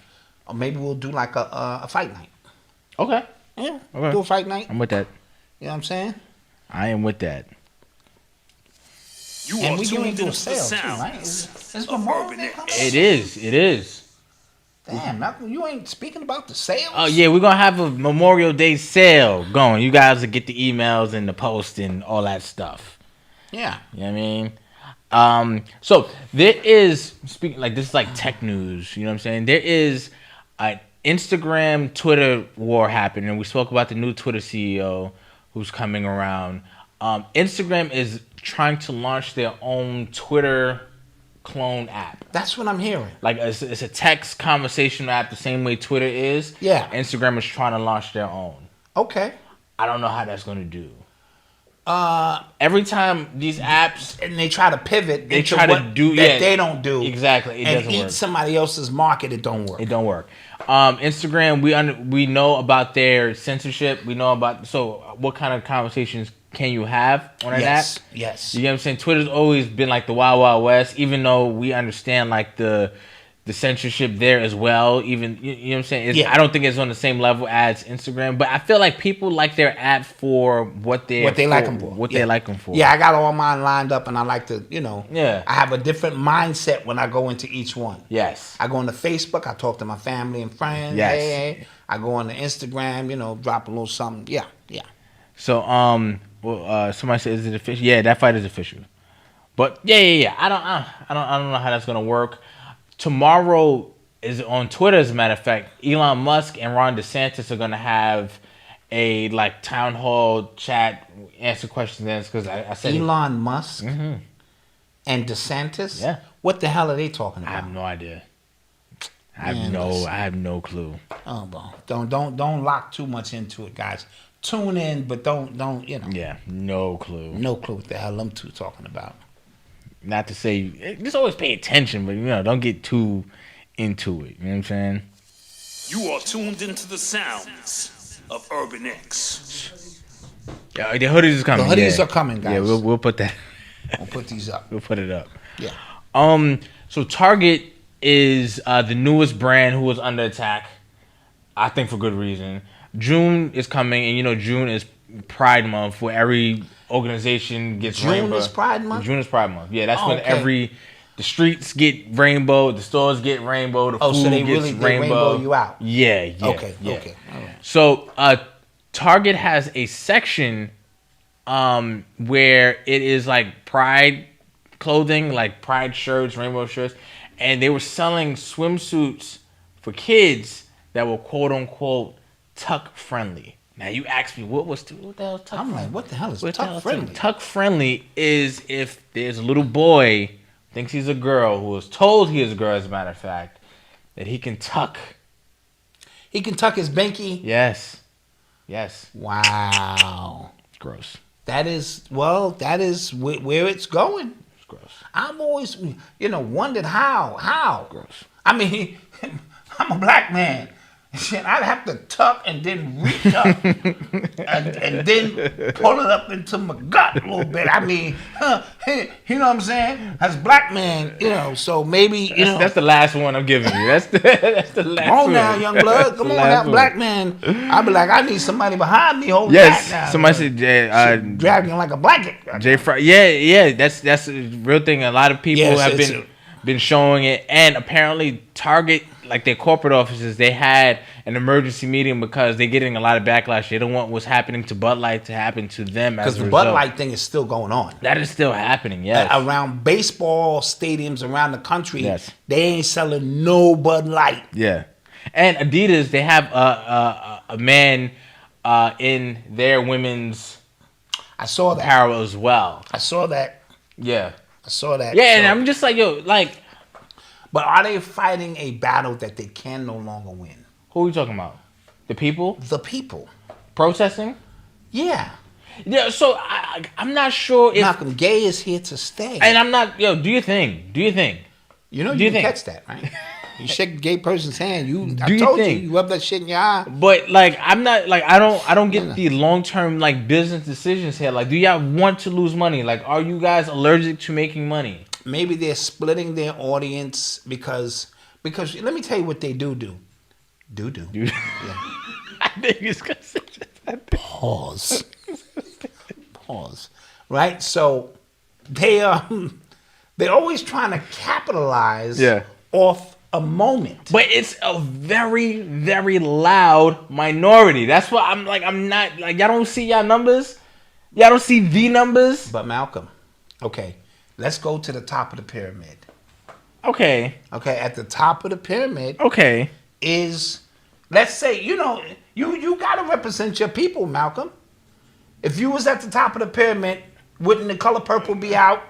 Or maybe we'll do like a fight night. Okay. Yeah, Okay. do a fight night. I'm with that. You know what I'm saying? I am with that. You And are we tuned doing into the sales too, right? sounds Is of Memorial Urban Day coming? It is. Damn, Malcolm, you ain't speaking about the sales? Oh yeah, we're gonna have a Memorial Day sale going. You guys will get the emails and the post and all that stuff. Yeah. You know what I mean? So there is speaking like this is like tech news. You know what I'm saying? There is an Instagram Twitter war happening. We spoke about the new Twitter CEO who's coming around. Instagram is trying to launch their own Twitter clone app. That's what I'm hearing. Like it's a text conversation app the same way Twitter is. Yeah. Instagram is trying to launch their own. Okay. I don't know how that's going to do. Every time these apps and they try to pivot, they try to do that they don't do exactly. It and doesn't eat work. somebody else's market. It don't work. It don't work. Instagram, we know about their censorship. We know about what kind of conversations can you have on an app? Yes. You get what I'm saying? Twitter's always been like the Wild Wild West, even though we understand like the censorship there as well. Even you know what I'm saying? I don't think it's on the same level as Instagram, but I feel like people like their app for what they like them for. What they like them for. Yeah, I got all mine lined up, and I like to, Yeah. I have a different mindset when I go into each one. Yes. I go into Facebook, I talk to my family and friends. Yes. Hey. I go on to Instagram, drop a little something. Yeah. So somebody said, is it official? Yeah, that fight is official. But yeah. I don't know how that's gonna work. Tomorrow is on Twitter, as a matter of fact. Elon Musk and Ron DeSantis are gonna have a like town hall chat, answer questions because I said Elon Musk and DeSantis. Yeah. What the hell are they talking about? I have no idea. I have no clue. Oh well, don't lock too much into it, guys. Tune in, but don't. Yeah, no clue. No clue what the hell them two talking about. Not to say, just always pay attention, but don't get too into it. You know what I'm saying? You are tuned into the sounds of Urban X. Yeah, the hoodies is coming. The hoodies are coming, guys. Yeah, we'll put that. We'll put these up. We'll put it up. Yeah. So Target is the newest brand who was under attack. I think for good reason. June is coming, and June is Pride Month, where every organization gets rainbow. June is Pride Month? June is Pride Month. Yeah, that's when the streets get rainbow, the stores get rainbow, the food so they gets really rainbow. rainbow you out. Yeah. Okay. All right. So Target has a section where it is like Pride clothing, like Pride shirts, rainbow shirts, and they were selling swimsuits for kids that were quote unquote tuck friendly. Now you ask me what the hell is tuck friendly? I'm like, what the hell is tuck friendly? Tuck friendly is if there's a little boy thinks he's a girl who was told he is a girl, as a matter of fact, that he can tuck. He can tuck his binky. Yes. Wow. It's gross. That is where it's going. It's gross. I've always, wondered how. Gross. I mean, I'm a black man. Shit, I'd have to tuck and then reach up and then pull it up into my gut a little bit. I mean, you know what I'm saying? As a black man, so maybe, That's the last one I'm giving you. That's the last Come on one. now, young blood. Come on now, black man. I'd be like, I need somebody behind me holding back now. Yes, somebody said dragging like a blanket. Jay Fry. Yeah. That's a real thing. A lot of people have been showing it, and apparently Target, like their corporate offices, they had an emergency meeting because they're getting a lot of backlash. They don't want what's happening to Bud Light to happen to them. Because the Bud Light thing is still going on. That is still happening. Yes. Around baseball stadiums around the country, yes, they ain't selling no Bud Light. Yeah, and Adidas, they have a man in their women's. I saw that apparel as well. I saw that. Yeah. I saw that. Yeah, and I'm just like, yo, like. But are they fighting a battle that they can no longer win? Who are we talking about? The people? The people. Protesting? Yeah. Yeah, so I'm not sure if... Malcolm, gay is here to stay. And I'm not... Yo, do your thing. Do your thing. You know you can catch that, right? You shake a gay person's hand. I told you, you rub that shit in your eye. But like, I'm not like I don't get the long term like business decisions here. Like, do y'all want to lose money? Like, are you guys allergic to making money? Maybe they're splitting their audience because let me tell you what they do. Yeah. I think it's gonna say Pause. Right. So they're always trying to capitalize off a moment. But it's a very, very loud minority. That's why I'm not like, y'all don't see y'all numbers? Y'all don't see the numbers? But Malcolm, okay, let's go to the top of the pyramid. Okay. Okay, at the top of the pyramid is, let's say, you gotta represent your people, Malcolm. If you was at the top of the pyramid, wouldn't The Color Purple be out?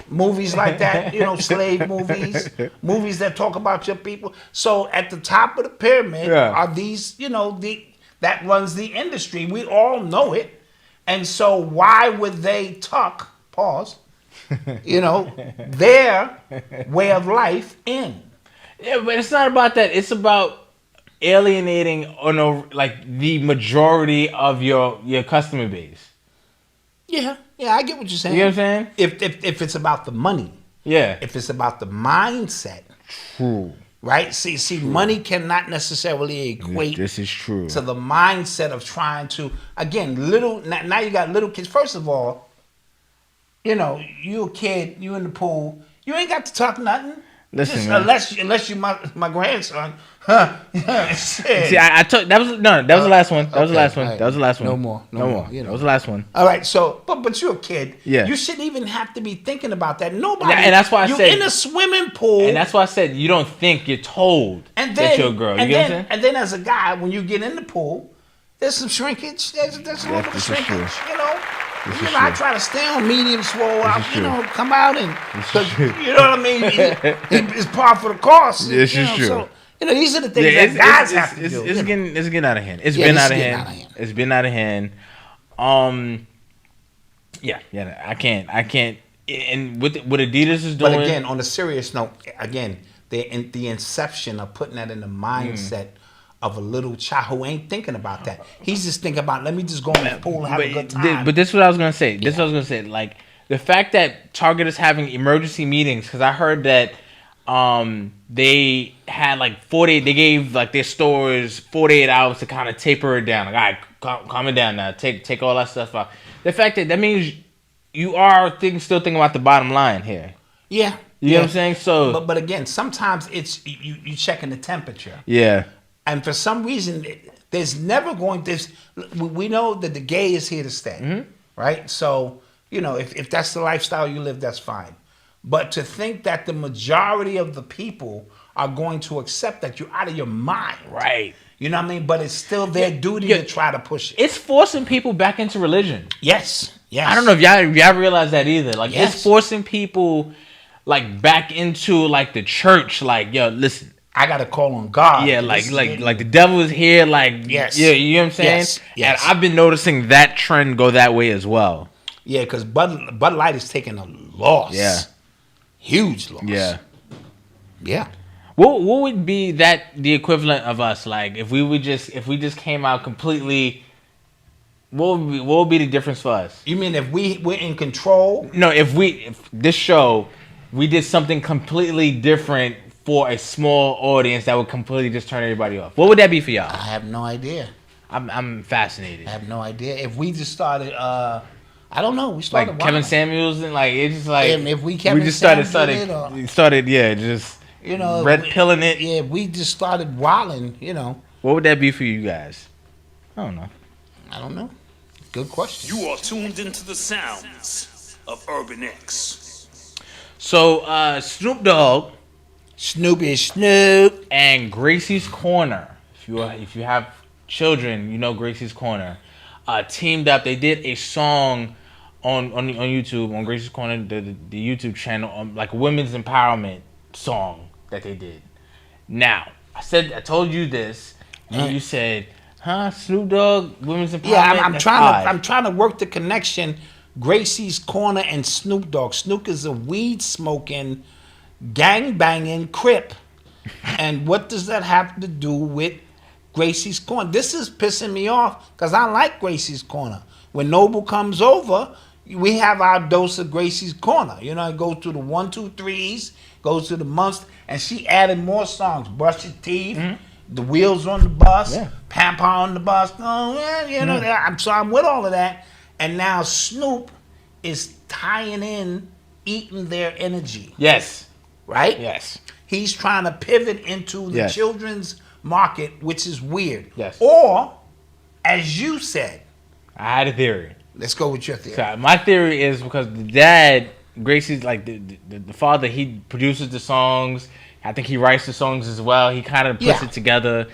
Movies like that, slave movies, movies that talk about your people. So at the top of the pyramid are these, that runs the industry. We all know it. And so why would they tuck, their way of life in? Yeah, but it's not about that. It's about alienating the majority of your customer base. Yeah, I get what you're saying. You know what I'm saying? If it's about the money. Yeah. If it's about the mindset. True. Right? See, money cannot necessarily equate this is true. to the mindset of trying to, again, now you got little kids. First of all, you a kid, you in the pool, you ain't got to talk nothing. Listen, unless you my grandson. Huh? See, I took that was the last one. That was the last one. Right. That was the last one. No more. That was the last one. All right. So, but you're a kid. Yeah. You shouldn't even have to be thinking about that. Nobody. Yeah, and that's why I said you're in a swimming pool. And that's why I said you don't think, you're told that you're a girl. You get what I'm saying? And then as a guy, when you get in the pool, there's some shrinkage. There's a little bit of shrinkage. I try to stay on medium swole out, come out and, you know what I mean? It's par for the course. This is true. So, these are the things that guys have to do. It's getting out of hand. It's been out of hand. It's been out of hand. I can't. And what Adidas is doing. But again, on a serious note, the inception of putting that in the mindset of a little child who ain't thinking about that. He's just thinking about, let me just go in the pool and have a good time. But this is what I was going to say. Like, the fact that Target is having emergency meetings, because I heard that they had like 48, they gave like their stores 48 hours to kind of taper it down. Like, all right, calm it down now. Take all that stuff out. The fact that means you are still thinking about the bottom line here. Yeah. You know what I'm saying? So, but again, sometimes it's you checking the temperature. Yeah. And for some reason, there's never going to... We know that the gay is here to stay, right? So, if that's the lifestyle you live, that's fine. But to think that the majority of the people are going to accept that, you're out of your mind. Right. You know what I mean? But it's still their duty to try to push it. It's forcing people back into religion. Yes. I don't know if y'all realize that either. Like, it's forcing people, like, back into, like, the church. Like, yo, listen. I gotta call on God. Yeah, like the devil is here. Like, yeah, you know what I'm saying. Yes. And I've been noticing that trend go that way as well. Yeah, because Bud Light is taking a loss. Yeah, huge loss. Yeah. What would be the equivalent of us? Like, if we just came out completely. What would be the difference for us? You mean if we're in control? No, if this show, we did something completely different for a small audience that would completely just turn everybody off. What would that be for y'all? I have no idea. I'm fascinated. I have no idea. If we just started, I don't know. We started like Kevin Samuels and like it's just like if we just started just red pilling it. Yeah, we just started wilding. What would that be for you guys? I don't know. Good question. You are tuned into the sounds of Urban X. So Snoop Dogg. Snoop. And Gracie's Corner. If you have children, you know Gracie's Corner. Teamed up. They did a song on YouTube, on Gracie's Corner, the YouTube channel, like a women's empowerment song. that they did. Now, I told you this, and you said, "Huh, Snoop Dogg, women's empowerment." Yeah, I'm odd. trying to work the connection. Gracie's Corner and Snoop Dogg. Snoop is a weed smoking, gang banging Crip, and what does that have to do with Gracie's Corner? This is pissing me off because I like Gracie's Corner. When Noble comes over, we have our dose of Gracie's Corner. You know, it goes through the 1, 2, 3s, goes to the months, and she added more songs. Brush Your Teeth, The Wheels on the Bus, Pampa on the Bus. Oh, yeah, you know, I'm with all of that. And now Snoop is tying in, eating their energy. Yes. Right? Yes. He's trying to pivot into the children's market, which is weird. Yes. Or, as you said, I had a theory. Let's go with your theory. So my theory is because the dad, Gracie's like the father, he produces the songs. I think he writes the songs as well. He kind of puts it together.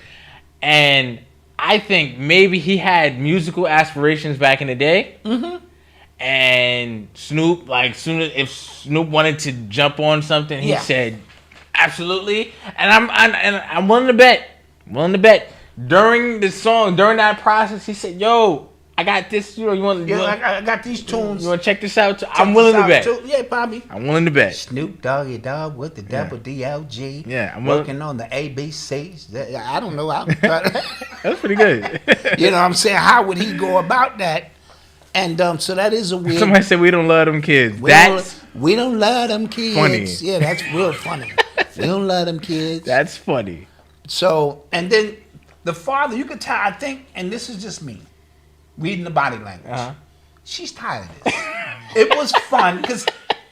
And I think maybe he had musical aspirations back in the day. Mm-hmm. And Snoop, like, if Snoop wanted to jump on something, he said, absolutely. And I'm willing to bet. During the song, during that process, he said, yo, I got this, you want I got these tunes. You want to check this out? I'm willing to bet. Yeah, Bobby. I'm willing to bet. Snoop Doggy Dogg with the double DLG. Yeah, I'm working on the ABCs. I don't know. That's pretty good. You know what I'm saying? How would he go about that? And so that is a weird. Somebody said we don't love them kids. We don't love them kids. Funny. Yeah, that's real funny. We don't love them kids. That's funny. So, and then the father, you could tell, I think, and this is just me, reading the body language. She's tired of this. It was fun because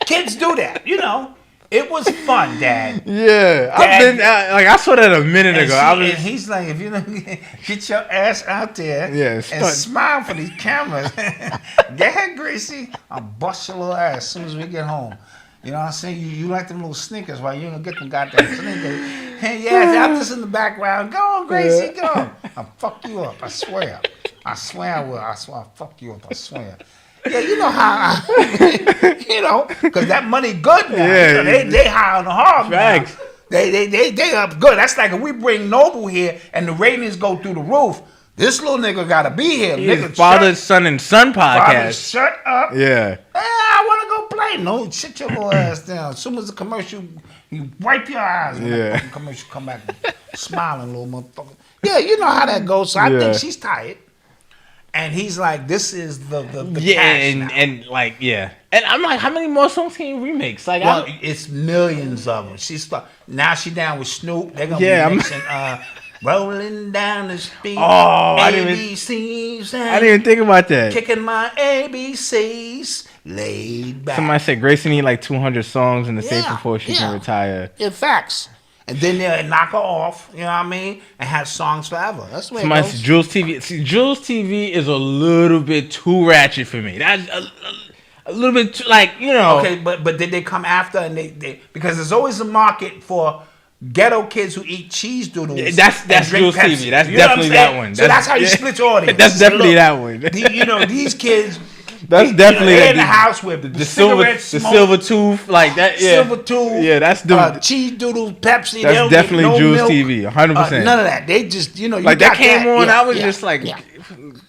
kids do that, you know. It was fun, Dad. Yeah, I saw that a minute ago. And he's like, if you don't get your ass out there and smile for these cameras. Go ahead, Gracie. I'll bust your little ass as soon as we get home. You know what I'm saying? You like them little sneakers, right? You don't get them goddamn sneakers. Hey, yeah, I'm just in the background. Go on, Gracie, go. I'll fuck you up, I swear. I swear I will. I swear I'll fuck you up, I swear. Yeah, you know how, you know, because that money good now. Yeah, you know, they high on the hog now. They up good. That's like if we bring Noble here and the ratings go through the roof, this little nigga got to be here. Nigga, Father, Son, and Son podcast. Father, shut up. Yeah. I want to go play. No, shut your little ass down. As soon as the commercial, you wipe your eyes when the fucking commercial come back smiling, little motherfucker. Yeah, you know how that goes. So I think she's tired. And he's like, this is the cash now. And like, yeah. And I'm like, how many more songs can you remix? Like, well, it's millions of them. Now she down with Snoop. They're gonna be mixing rolling down the street. ABCs. I didn't even think about that. Kicking my ABCs. Laid back. Somebody said Gracie need like 200 songs in the safe before she can retire. Yeah, facts. And then they'll knock her off, you know what I mean? And have songs forever. That's the way Somebody it goes. said Jules TV. See, Jules TV is a little bit too ratchet for me. That's a little bit too, like, you know. Okay, but did they come after and they because there's always a market for ghetto kids who eat cheese doodles. That's Jules TV. That's definitely that one. So that's how you split your audience. That's definitely that one. You know, these kids. That's definitely in the house with the silver tooth, like that. Yeah, silver tooth. Yeah, that's the cheese doodles, Pepsi. That's definitely Jules TV, 100%. None of that. They just, you know, like that came on. I was just like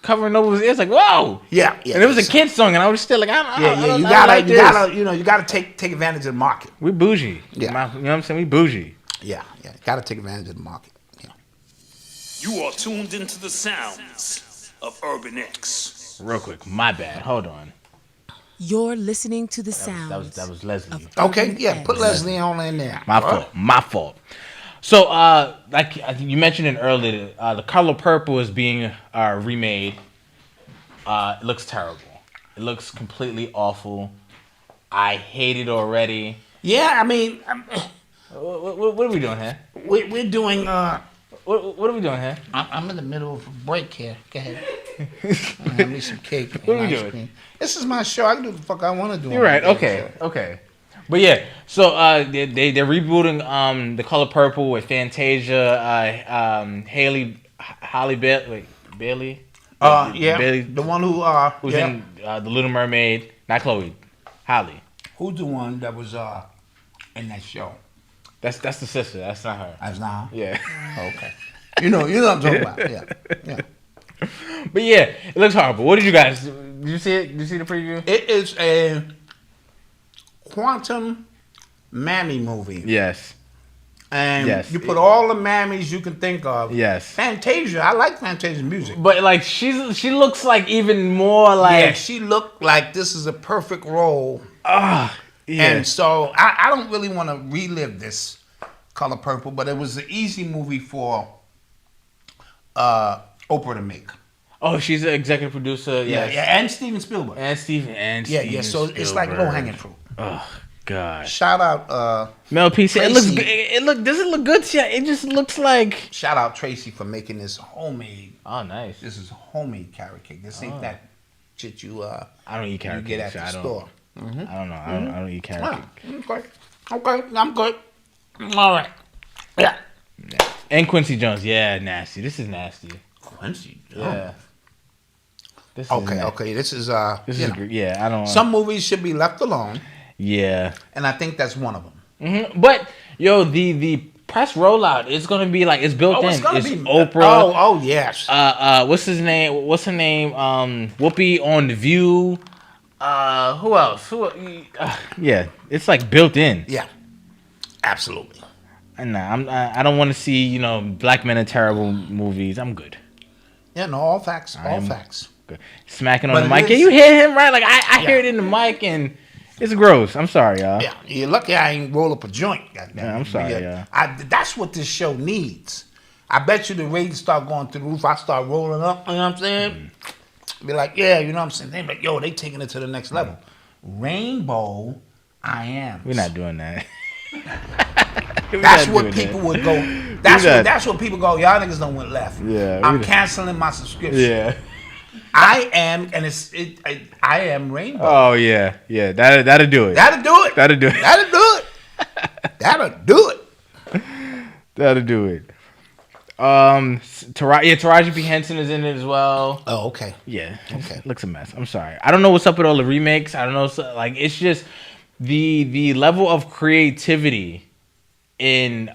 covering Nova's ears, like whoa. Yeah. And it was a kid's song, and I was still like, you gotta take advantage of the market. We bougie. Yeah, you know what I'm saying? We bougie. Yeah. Gotta take advantage of the market. Yeah. You are tuned into the sounds of Urban X. Real quick, my bad. Hold on. You're listening to the sounds. That was Leslie. Okay, yeah, put Leslie on in there. My fault. So, like you mentioned it earlier, the color purple is being remade. It looks terrible. It looks completely awful. I hate it already. Yeah, I mean, what are we doing here? We're doing. What are we doing here? I'm in the middle of a break here. Go ahead. Have me some cake. What are we doing? Cream. This is my show. I can do the fuck I want to do. You're right. Okay. But yeah, so they're rebooting the color purple with Fantasia, Halle Bailey. Bailey, the one who's in The Little Mermaid. Not Chloe, Halle. Who's the one that was in that show? That's the sister. That's not her. That's not her? Yeah. Oh, okay. You know what I'm talking about. Yeah. But yeah, it looks horrible. What did you guys? Did you see it? Did you see the preview? It is a quantum mammy movie. Yes. And you put all the mammies you can think of. Yes. Fantasia. I like Fantasia's music. But like she looks like even more like. Yeah, she looked like this is a perfect role. Yeah. And so I don't really want to relive this Color Purple, but it was an easy movie for Oprah to make. Oh, she's the executive producer. Yeah, and Steven Spielberg. And Steven so it's like low hanging fruit. Oh God! Shout out Mel P. Tracy. It looks good. Doesn't look good. Yeah, it just looks like. Shout out Tracy for making this homemade. Oh, nice. This is homemade carrot cake. This ain't that shit you I don't eat carrot cake. You get at the store. Mm-hmm. I don't know. I don't eat carrot cake. Okay, I'm good. All right. Yeah. And Quincy Jones. Yeah, nasty. This is nasty. Quincy Jones. Yeah. This is Okay. This is yeah. I don't. Some movies should be left alone. Yeah. And I think that's one of them. Mm-hmm. But yo, the press rollout is gonna be like it's built in. It's Oprah. Oh yes. What's his name? What's her name? Whoopi on The View. Who else? Yeah, it's like built in. Yeah. Absolutely. And I don't want to see black men in terrible movies. I'm good. Yeah, no, all facts. All facts. Good. Smacking on the mic. Can you hear him right? Like I hear it in the mic and it's gross. I'm sorry, y'all. Yeah, you're lucky I ain't roll up a joint. Yeah, I'm sorry, y'all. That's what this show needs. I bet you the ratings start going through the roof. I start rolling up. You know what I'm saying? Be like, yeah, you know what I'm saying? They be like, yo, they taking it to the next level. Rainbow, I am. We're not doing that. That's what people would go. That's what people go. Y'all niggas don't went left. Yeah, I'm canceling my subscription. Yeah. I am, and I am Rainbow. Oh yeah. That'll do it. That'll do it. That'll do it. That'll do it. That'll do it. That'll do it. Taraji P. Henson is in it as well. Oh, okay. Yeah. Okay. Looks a mess. I'm sorry. I don't know what's up with all the remakes. I don't know. Like it's just the level of creativity in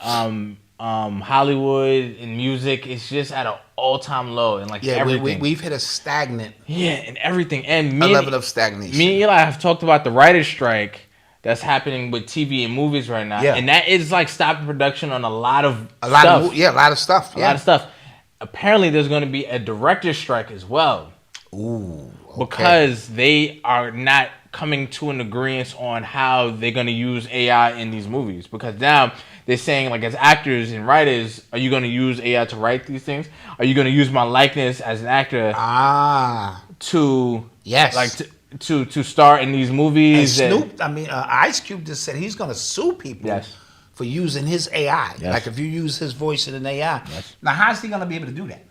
Hollywood and music is just at an all-time low and everything. We've hit a stagnant. Yeah, and everything. And a level of stagnation. Me and Eli have talked about the writer's strike that's happening with TV and movies right now. Yeah. And that is like stopping production on a lot of stuff. A lot of stuff. A lot of stuff. Apparently there's going to be a director's strike as well. Ooh. Okay. Because they are not coming to an agreement on how they're going to use AI in these movies. Because now they're saying, like, as actors and writers, are you going to use AI to write these things? Are you going to use my likeness as an actor to to star in these movies? And Snoop, Ice Cube just said he's going to sue people for using his AI. Yes. Like if you use his voice in an AI. Yes. Now, how's he going to be able to do that?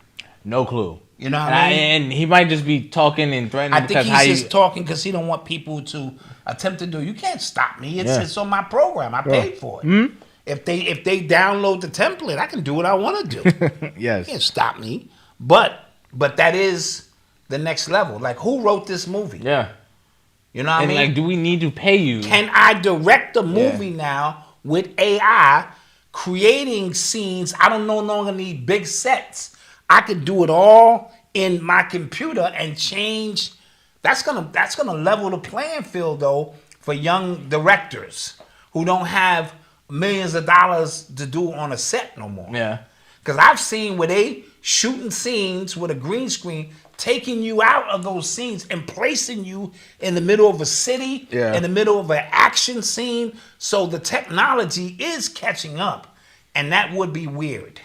No clue. You know what I mean? And he might just be talking and threatening. I think he's just talking because he don't want people to attempt to do. You can't stop me. It's on my program. I paid for it. Mm-hmm. If they download the template, I can do what I want to do. Yes. You can't stop me. But that is the next level. Like, who wrote this movie? Yeah. You know what I mean? Like, do we need to pay you? Can I direct a movie now with AI, creating scenes? I don't no longer need big sets. I could do it all in my computer and change. That's gonna level the playing field though for young directors who don't have millions of dollars to do on a set no more. Yeah. Because I've seen where they shooting scenes with a green screen, taking you out of those scenes and placing you in the middle of a city, in the middle of an action scene. So the technology is catching up, and that would be weird.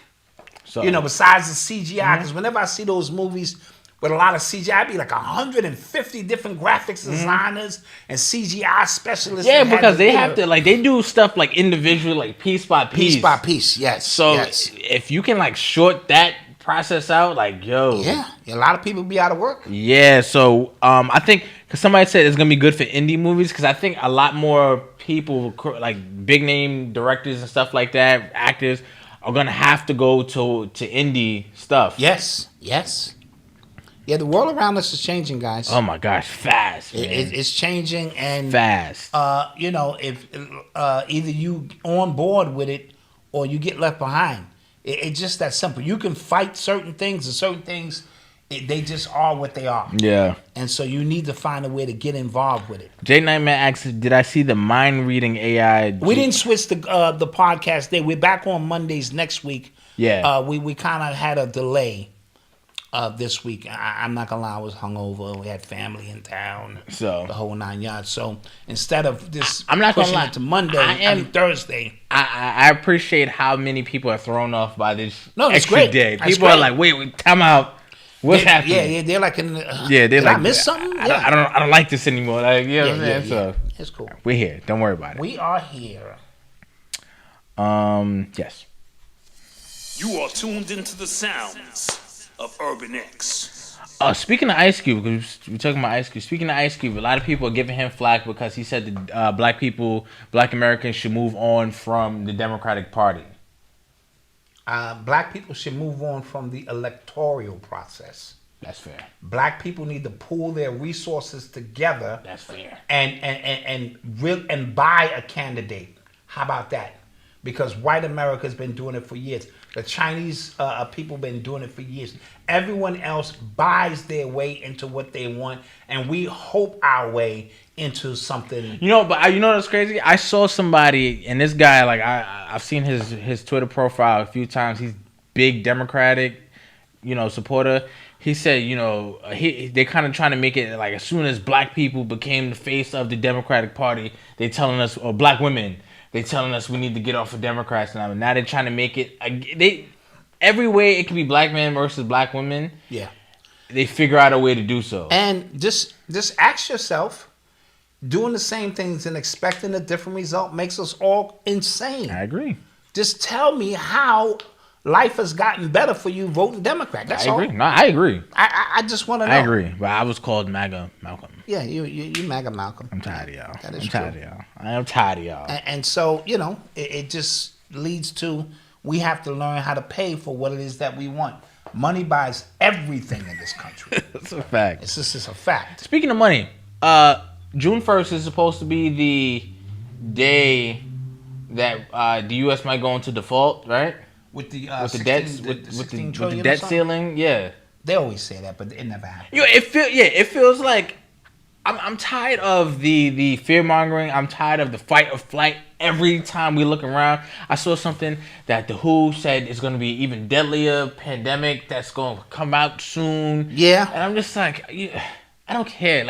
So, besides the CGI, because whenever I see those movies with a lot of CGI, I'd be like 150 different graphics designers and CGI specialists. Yeah, because they have to, like, they do stuff like individually, like piece by piece. Piece by piece, yes. So if you can like short that process out, like, yo. Yeah, a lot of people be out of work. Yeah, so I think, because somebody said it's going to be good for indie movies, because I think a lot more people, like big name directors and stuff like that, actors, are going to have to go to indie stuff. Yes. Yeah, the world around us is changing, guys. Oh my gosh, fast. Man. It's changing and fast. If either you on board with it or you get left behind. It's just that simple. You can fight certain things, and certain things they just are what they are. Yeah. And so you need to find a way to get involved with it. J Nightmare asks, "Did I see the mind reading AI?" We didn't switch the podcast day. We're back on Mondays next week. Yeah. We kind of had a delay this week. I'm not gonna lie, I was hungover. We had family in town, so the whole 9 yards. So instead of this, I'm not pushing gonna lie. it to Monday, Thursday. I appreciate how many people are thrown off by this extra great. day. That's People great. are like, "Wait, time out. What's happening?" Yeah, they're like, they're like, I missed something. I don't like this anymore. Like, you know what I'm saying? So it's cool. We're here. Don't worry about it. We are here. Yes. You are tuned into the sounds of Urban X. Speaking of Ice Cube, because we're talking about Ice Cube. Speaking of Ice Cube, a lot of people are giving him flack because he said that Black Americans should move on from the Democratic Party. Black people should move on from the electoral process. That's fair. Black people need to pool their resources together. That's fair. And buy a candidate. How about that? Because white America's been doing it for years. The Chinese people been doing it for years. Everyone else buys their way into what they want, and we hope our way into something. You know what's crazy? I saw somebody, and this guy, like I've seen his Twitter profile a few times. He's big Democratic, supporter. He said, they kind of trying to make it like as soon as black people became the face of the Democratic Party, they telling us, or black women. They telling us we need to get off of Democrats now. Now they're trying to make it. Every way it can be black men versus black women. Yeah. They figure out a way to do so. And just ask yourself, doing the same things and expecting a different result makes us all insane. I agree. Just tell me how life has gotten better for you voting Democrat. That's all. I agree. No, I agree. I just want to know. I agree. But I was called MAGA Malcolm. Yeah, you MAGA Malcolm. I'm tired of y'all. That is I'm tired of y'all. I am tired of y'all. And so, it just leads to we have to learn how to pay for what it is that we want. Money buys everything in this country. That's a fact. It's just a fact. Speaking of money, June 1st is supposed to be the day that the U.S. might go into default, right? With the debt ceiling, yeah. They always say that, but it never happens. It feels like I'm tired of the fear mongering. I'm tired of the fight or flight. Every time we look around, I saw something that the WHO said is going to be even deadlier pandemic that's going to come out soon. Yeah, and I'm just like, I don't care.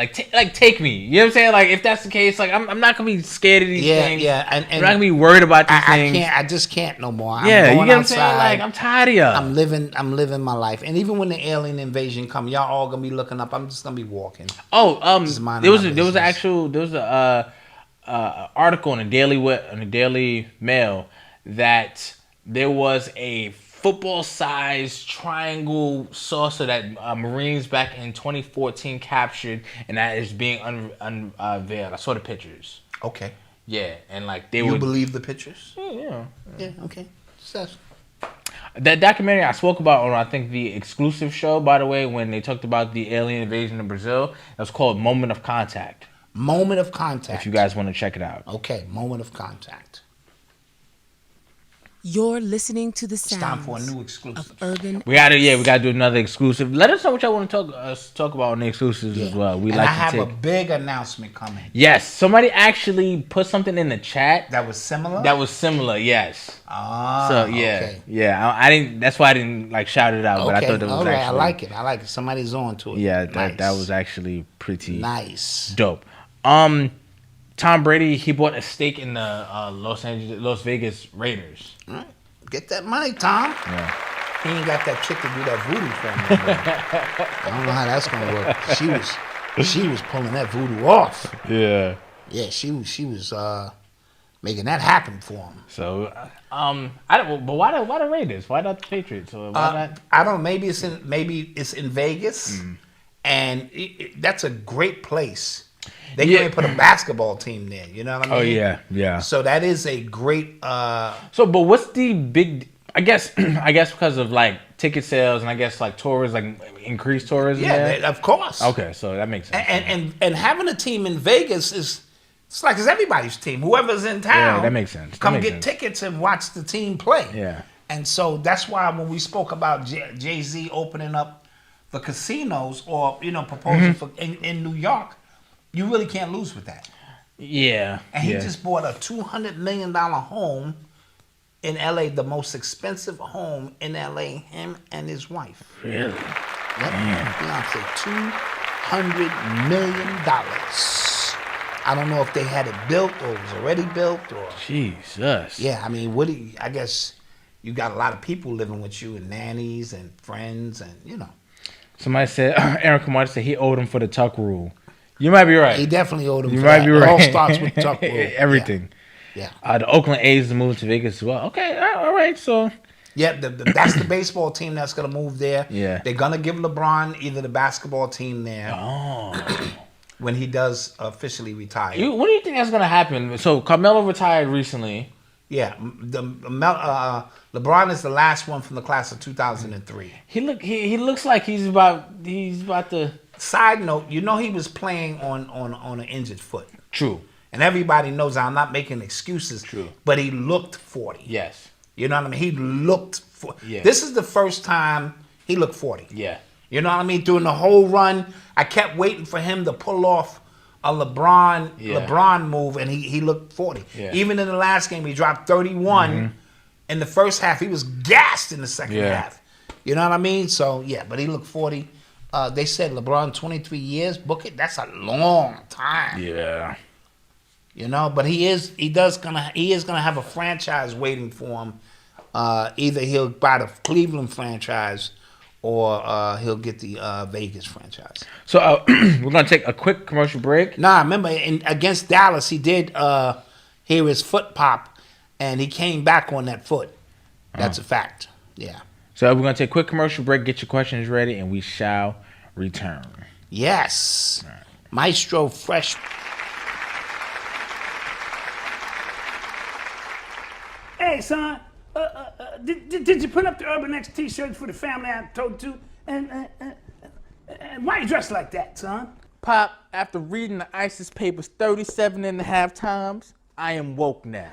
Take me. You know what I'm saying? Like, if that's the case, like, I'm not gonna be scared of these things. Yeah, and I'm not gonna be worried about these things. I just can't no more. I'm going you get what I'm saying? Like, I'm tired of y'all. I'm living my life. And even when the alien invasion come, y'all all gonna be looking up. I'm just gonna be walking. Oh, there was a article in the Daily Mail that there was a football-sized triangle saucer that Marines back in 2014 captured, and that is being unveiled. I saw the pictures. Okay. Yeah, and like You believe the pictures? Yeah. Yeah. Okay. That documentary I spoke about on I think the exclusive show, by the way, when they talked about the alien invasion of Brazil, it was called Moment of Contact. Moment of Contact. If you guys want to check it out. Okay, Moment of Contact. You're listening to the sounds. It's time for a new exclusive. Of Urban. We gotta do another exclusive. Let us know what y'all want to talk about on the exclusives as well. I have a big announcement coming. Yes, somebody actually put something in the chat that was similar. Yes. Ah. So yeah. I didn't. That's why I didn't like shout it out. Okay. But I thought that was actually. I like it. Somebody's on to it. Yeah, nice. that was actually pretty nice. Dope. Tom Brady, he bought a stake in the Las Vegas Raiders. All right. Get that money, Tom. Yeah. He ain't got that chick to do that voodoo for him. I don't know how that's gonna work. She was pulling that voodoo off. Yeah. Yeah, she was making that happen for him. So, but why the Raiders? Why not the Patriots? Or why not? I don't know. Maybe it's in Vegas, and that's a great place. They can't even put a basketball team there. You know what I mean? Oh yeah. So that is a great. So, but what's the big? I guess because of like ticket sales and I guess like tourism, like increased tourism. Yeah, of course. Okay, so that makes sense. And having a team in Vegas it's like it's everybody's team. Whoever's in town, yeah, that makes sense. Come get tickets and watch the team play. Yeah. And so that's why when we spoke about Jay-Z opening up the casinos or proposing for in New York, you really can't lose with that. Yeah. And he just bought a $200 million home in LA, the most expensive home in LA, him and his wife. Really? Yep. Beyonce, $200 million. I don't know if they had it built or it was already built or. Jesus. Yeah, I mean, I guess you got a lot of people living with you and nannies and friends and Somebody said, Aaron Kamada said he owed him for the tuck rule. You might be right. He definitely owed him for that. Be right. It all starts with tuck rule. Everything. Yeah. The Oakland A's are moving to Vegas as well. Okay, all right, so. Yeah, that's the baseball team that's going to move there. Yeah. They're going to give LeBron either the basketball team there. Oh. When he does officially retire. What do you think that's going to happen? So Carmelo retired recently. Yeah, LeBron is the last one from the class of 2003. He looks like he's about to. Side note, he was playing on an injured foot. True. And everybody knows I'm not making excuses. True. But he looked 40. Yes. You know what I mean? He looked 40. Yeah. This is the first time he looked 40. Yeah. You know what I mean? During the whole run, I kept waiting for him to pull off a LeBron move, and he looked 40. Yeah. Even in the last game, he dropped 31. Mm-hmm. In the first half, he was gassed in the second half. You know what I mean? So, yeah, but he looked 40. They said LeBron 23 years, book it. That's a long time. Yeah. But he is gonna have a franchise waiting for him. Either he'll buy the Cleveland franchise or he'll get the Vegas franchise. So we're gonna take a quick commercial break. Nah, remember against Dallas, he did hear his foot pop, and he came back on that foot. That's a fact. Yeah. So we're gonna take a quick commercial break. Get your questions ready, and we shall return. Yes. Right. Maestro Fresh. Hey, son. Did you put up the Urban X t-shirts for the family I told to? And why you dressed like that, son? Pop, after reading the ISIS papers 37 and a half times, I am woke now.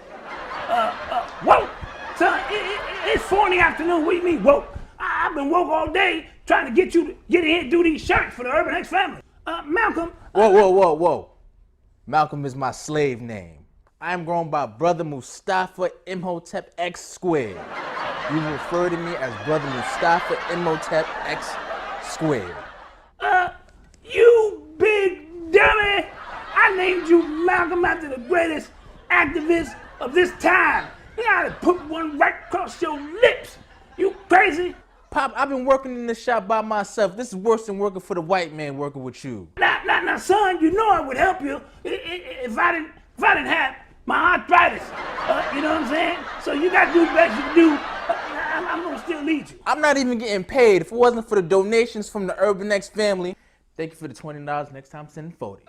Woke? Son, it's 4 in the afternoon. What do you mean woke? I've been woke all day trying to get you to get in here and do these shirts for the Urban X family. Malcolm. Whoa. Malcolm is my slave name. I am grown by Brother Mustafa Imhotep X squared. You will refer to me as Brother Mustafa Imhotep X squared. You big dummy! I named you Malcolm after the greatest activist of this time. You gotta put one right across your lips. You crazy? Pop, I've been working in this shop by myself. This is worse than working for the white man working with you. Now, son, you know I would help you if I didn't have my arthritis. You know what I'm saying? So you got to do the best you can do. I'm going to still lead you. I'm not even getting paid. If it wasn't for the donations from the Urban X family, thank you for the $20. Next time, send 40.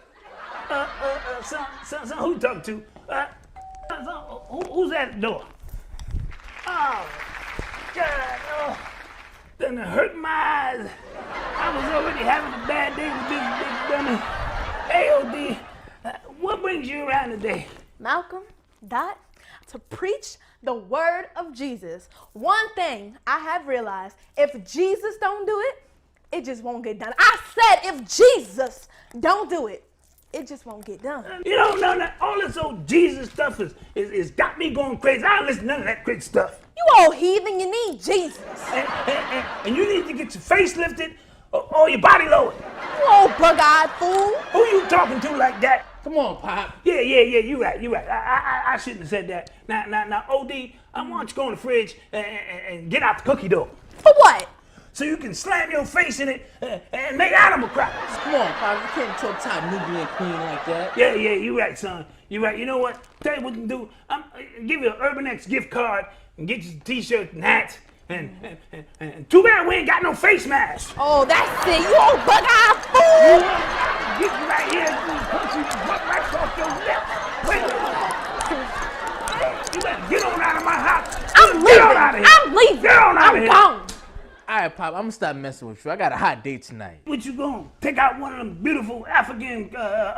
Son, who you talking to? Who's at the door? Oh, God. Oh, done hurt my eyes. I was already having a bad day with this big dummy. Hey, OD, what brings you around today? Malcolm, Dot, to preach the word of Jesus. One thing I have realized, if Jesus don't do it, it just won't get done. I said if Jesus don't do it, it just won't get done. You know, no, all this old Jesus stuff is got me going crazy. I don't listen to none of that crazy stuff. You old heathen, you need Jesus. And you need to get your face lifted or your body lowered. You old bug-eyed fool. Who you talking to like that? Come on, Pop. Yeah, you right. I shouldn't have said that. Now, OD, I want you to go in the fridge and get out the cookie dough. For what? So you can slam your face in it and make animal crackers. Come on, Pop. You can't talk to a Nubian queen like that. Yeah, you right, son. You right. You know what? Tell you what you can do. Give you an Urban X gift card and get you t-shirts and hats. And too bad we ain't got no face mask. Oh, that's it. You old bug-eyed fool. Get you right here and punch you right across your lip. Wait a minute. You better get on out of my house. I'm leaving. Get on out of here. I'm leaving. leave. Get on out of I'm here. gone. All right, Pop, I'm gonna stop messing with you. I got a hot date tonight. What you gonna take out one of them beautiful African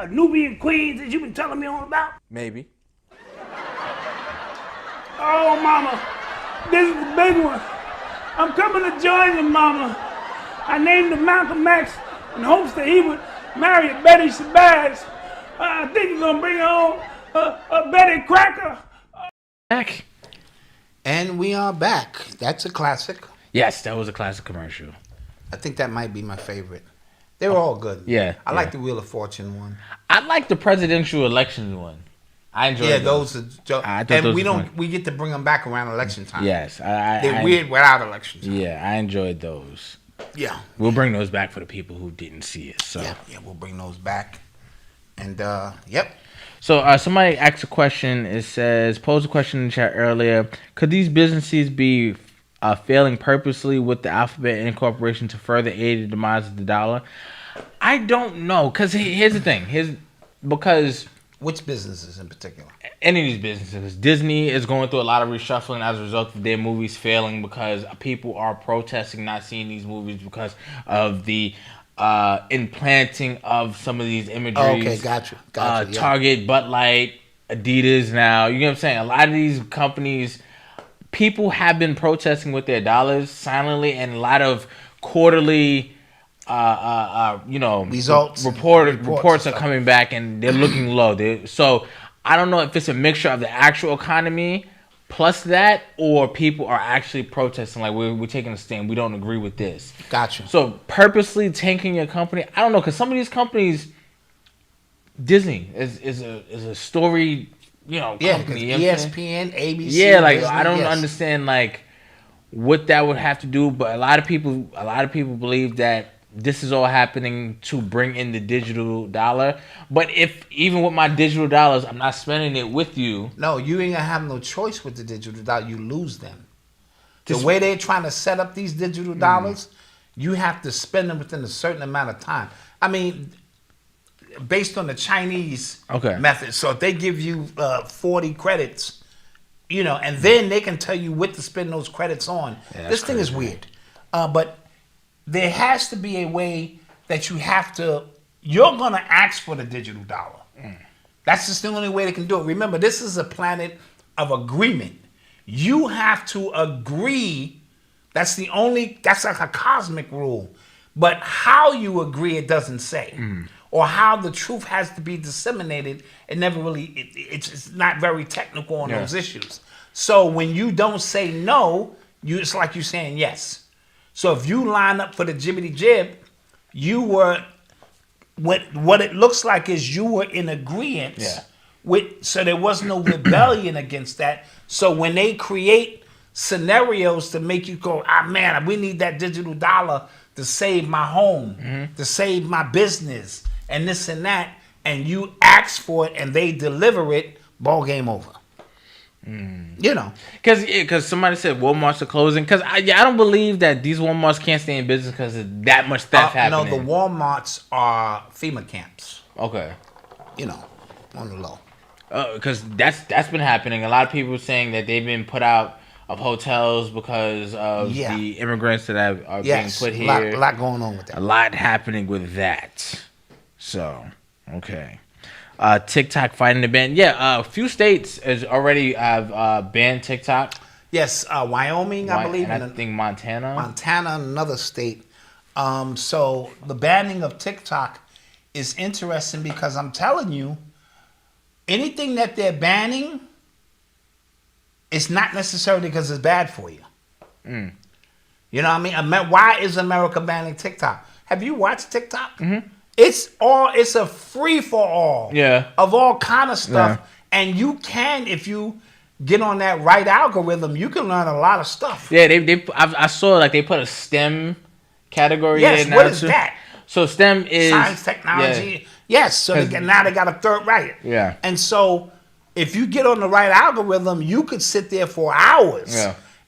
Nubian queens that you been telling me all about? Maybe. Oh, mama, this is the big one. I'm coming to join you, mama. I named him Malcolm X in hopes that he would marry a Betty Shabazz. I think he's gonna bring home a Betty Cracker. Back. And we are back. That's a classic. Yes, that was a classic commercial. I think that might be my favorite. They were all good. Yeah. I like the Wheel of Fortune one. I like the presidential election one. I enjoy those. We get to bring them back around election time. Yes. They're weird without election time. Yeah, I enjoyed those. Yeah. We'll bring those back for the people who didn't see it. So. Yeah, we'll bring those back. And, yep. So somebody asked a question. It says, posed a question in the chat earlier. Could these businesses be failing purposely with the Alphabet Incorporation to further aid the demise of the dollar? I don't know. Because here's the thing. Because... Which businesses in particular? Any of these businesses. Disney is going through a lot of reshuffling as a result of their movies failing because people are protesting not seeing these movies because of the implanting of some of these imageries. Oh, okay, gotcha. Yeah. Target, Bud Light, Adidas now. You know what I'm saying? A lot of these companies, people have been protesting with their dollars silently, and a lot of quarterly results reports are coming back and they're looking low. So I don't know if it's a mixture of the actual economy plus that, or people are actually protesting like we're taking a stand. We don't agree with this. Gotcha. So purposely tanking your company, I don't know, because some of these companies, Disney is a story, company. ESPN, ABC. Yeah, like Disney, I don't understand like what that would have to do, but a lot of people believe that this is all happening to bring in the digital dollar. But if even with my digital dollars, I'm not spending it with you. No, you ain't gonna have no choice with the digital dollar. You lose them. The way they're trying to set up these digital dollars, you have to spend them within a certain amount of time. I mean, based on the Chinese method. So if they give you 40 credits, and then they can tell you what to spend those credits on. Yeah, this thing is weird. But there has to be a way that you're going to ask for the digital dollar. That's just the only way they can do it. Remember, this is a planet of agreement. You have to agree. That's like a cosmic rule. But how you agree, it doesn't say. Or how the truth has to be disseminated, it never really, it's not very technical on those issues. So when you don't say no, it's like you're saying yes. So if you line up for the jibbity jib, you were, what it looks like is you were in agreement with, so there was no rebellion against that. So when they create scenarios to make you go, man, we need that digital dollar to save my home, to save my business, and this and that, and you ask for it and they deliver it, ball game over. Because somebody said Walmarts are closing. Because I don't believe that these Walmarts can't stay in business because of that much theft happening. No, the Walmarts are FEMA camps. Okay. On the low. Because that's been happening. A lot of people saying that they've been put out of hotels because of the immigrants that are being put here. A lot going on with that. A lot happening with that. So, okay. TikTok fighting the ban. Yeah, a few states has already have banned TikTok. Yes, Wyoming, I believe. And I think Montana. Montana, another state. So the banning of TikTok is interesting because I'm telling you, anything that they're banning, it's not necessarily because it's bad for you. You know what I mean? Why is America banning TikTok? Have you watched TikTok? It's a free for all of all kind of stuff. And you can, if you get on that right algorithm, you can learn a lot of stuff. Yeah, I saw like they put a STEM category in now. What is that? So STEM is science, technology. Yes, so now they got a third right. Yeah. And so if you get on the right algorithm, you could sit there for hours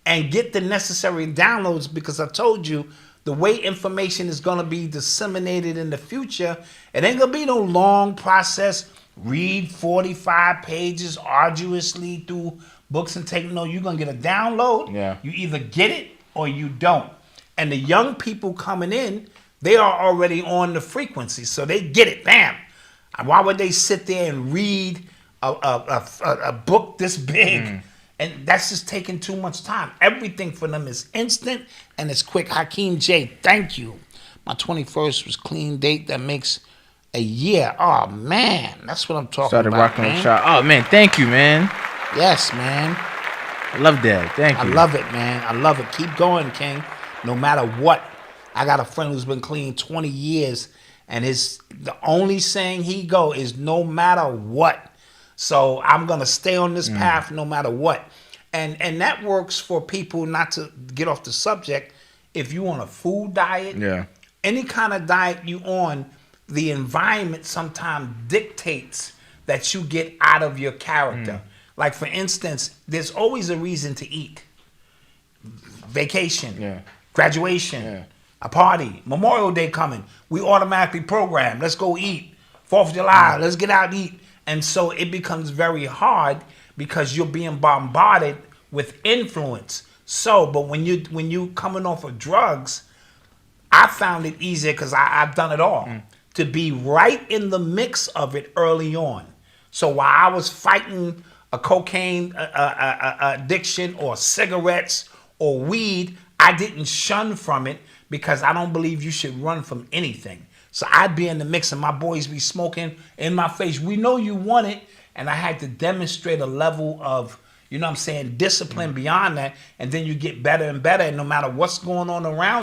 and get the necessary downloads, because I told you, the way information is going to be disseminated in the future, it ain't going to be no long process. Read 45 pages arduously through books and take notes. You're going to get a download. Yeah. You either get it or you don't. And the young people coming in, they are already on the frequency. So they get it. Bam. Why would they sit there and read a book this big? And that's just taking too much time. Everything for them is instant and it's quick. Hakeem J, thank you. My 21st was clean date that makes a year. Oh, man. That's what I'm talking about, rocking man. with y'all. Oh, man. Thank you, man. Yes, man. I love that. Thank you. I love it, man. I love it. Keep going, King. No matter what. I got a friend who's been clean 20 years, and the only saying he go is no matter what. So I'm going to stay on this path no matter what. And that works for people, not to get off the subject, if you on a food diet, any kind of diet you on, the environment sometimes dictates that you get out of your character. Like, for instance, there's always a reason to eat. Vacation, graduation, a party, Memorial Day coming. We automatically program, let's go eat. 4th of July, let's get out and eat. And so it becomes very hard because you're being bombarded with influence. So, but when you coming off of drugs, I found it easier because I've done it all. To be right in the mix of it early on. So while I was fighting a cocaine addiction or cigarettes or weed, I didn't shun from it because I don't believe you should run from anything. So I'd be in the mix and my boys be smoking in my face. We know you want it. And I had to demonstrate a level of, you know what I'm saying, discipline beyond that. And then you get better and better. And no matter what's going on around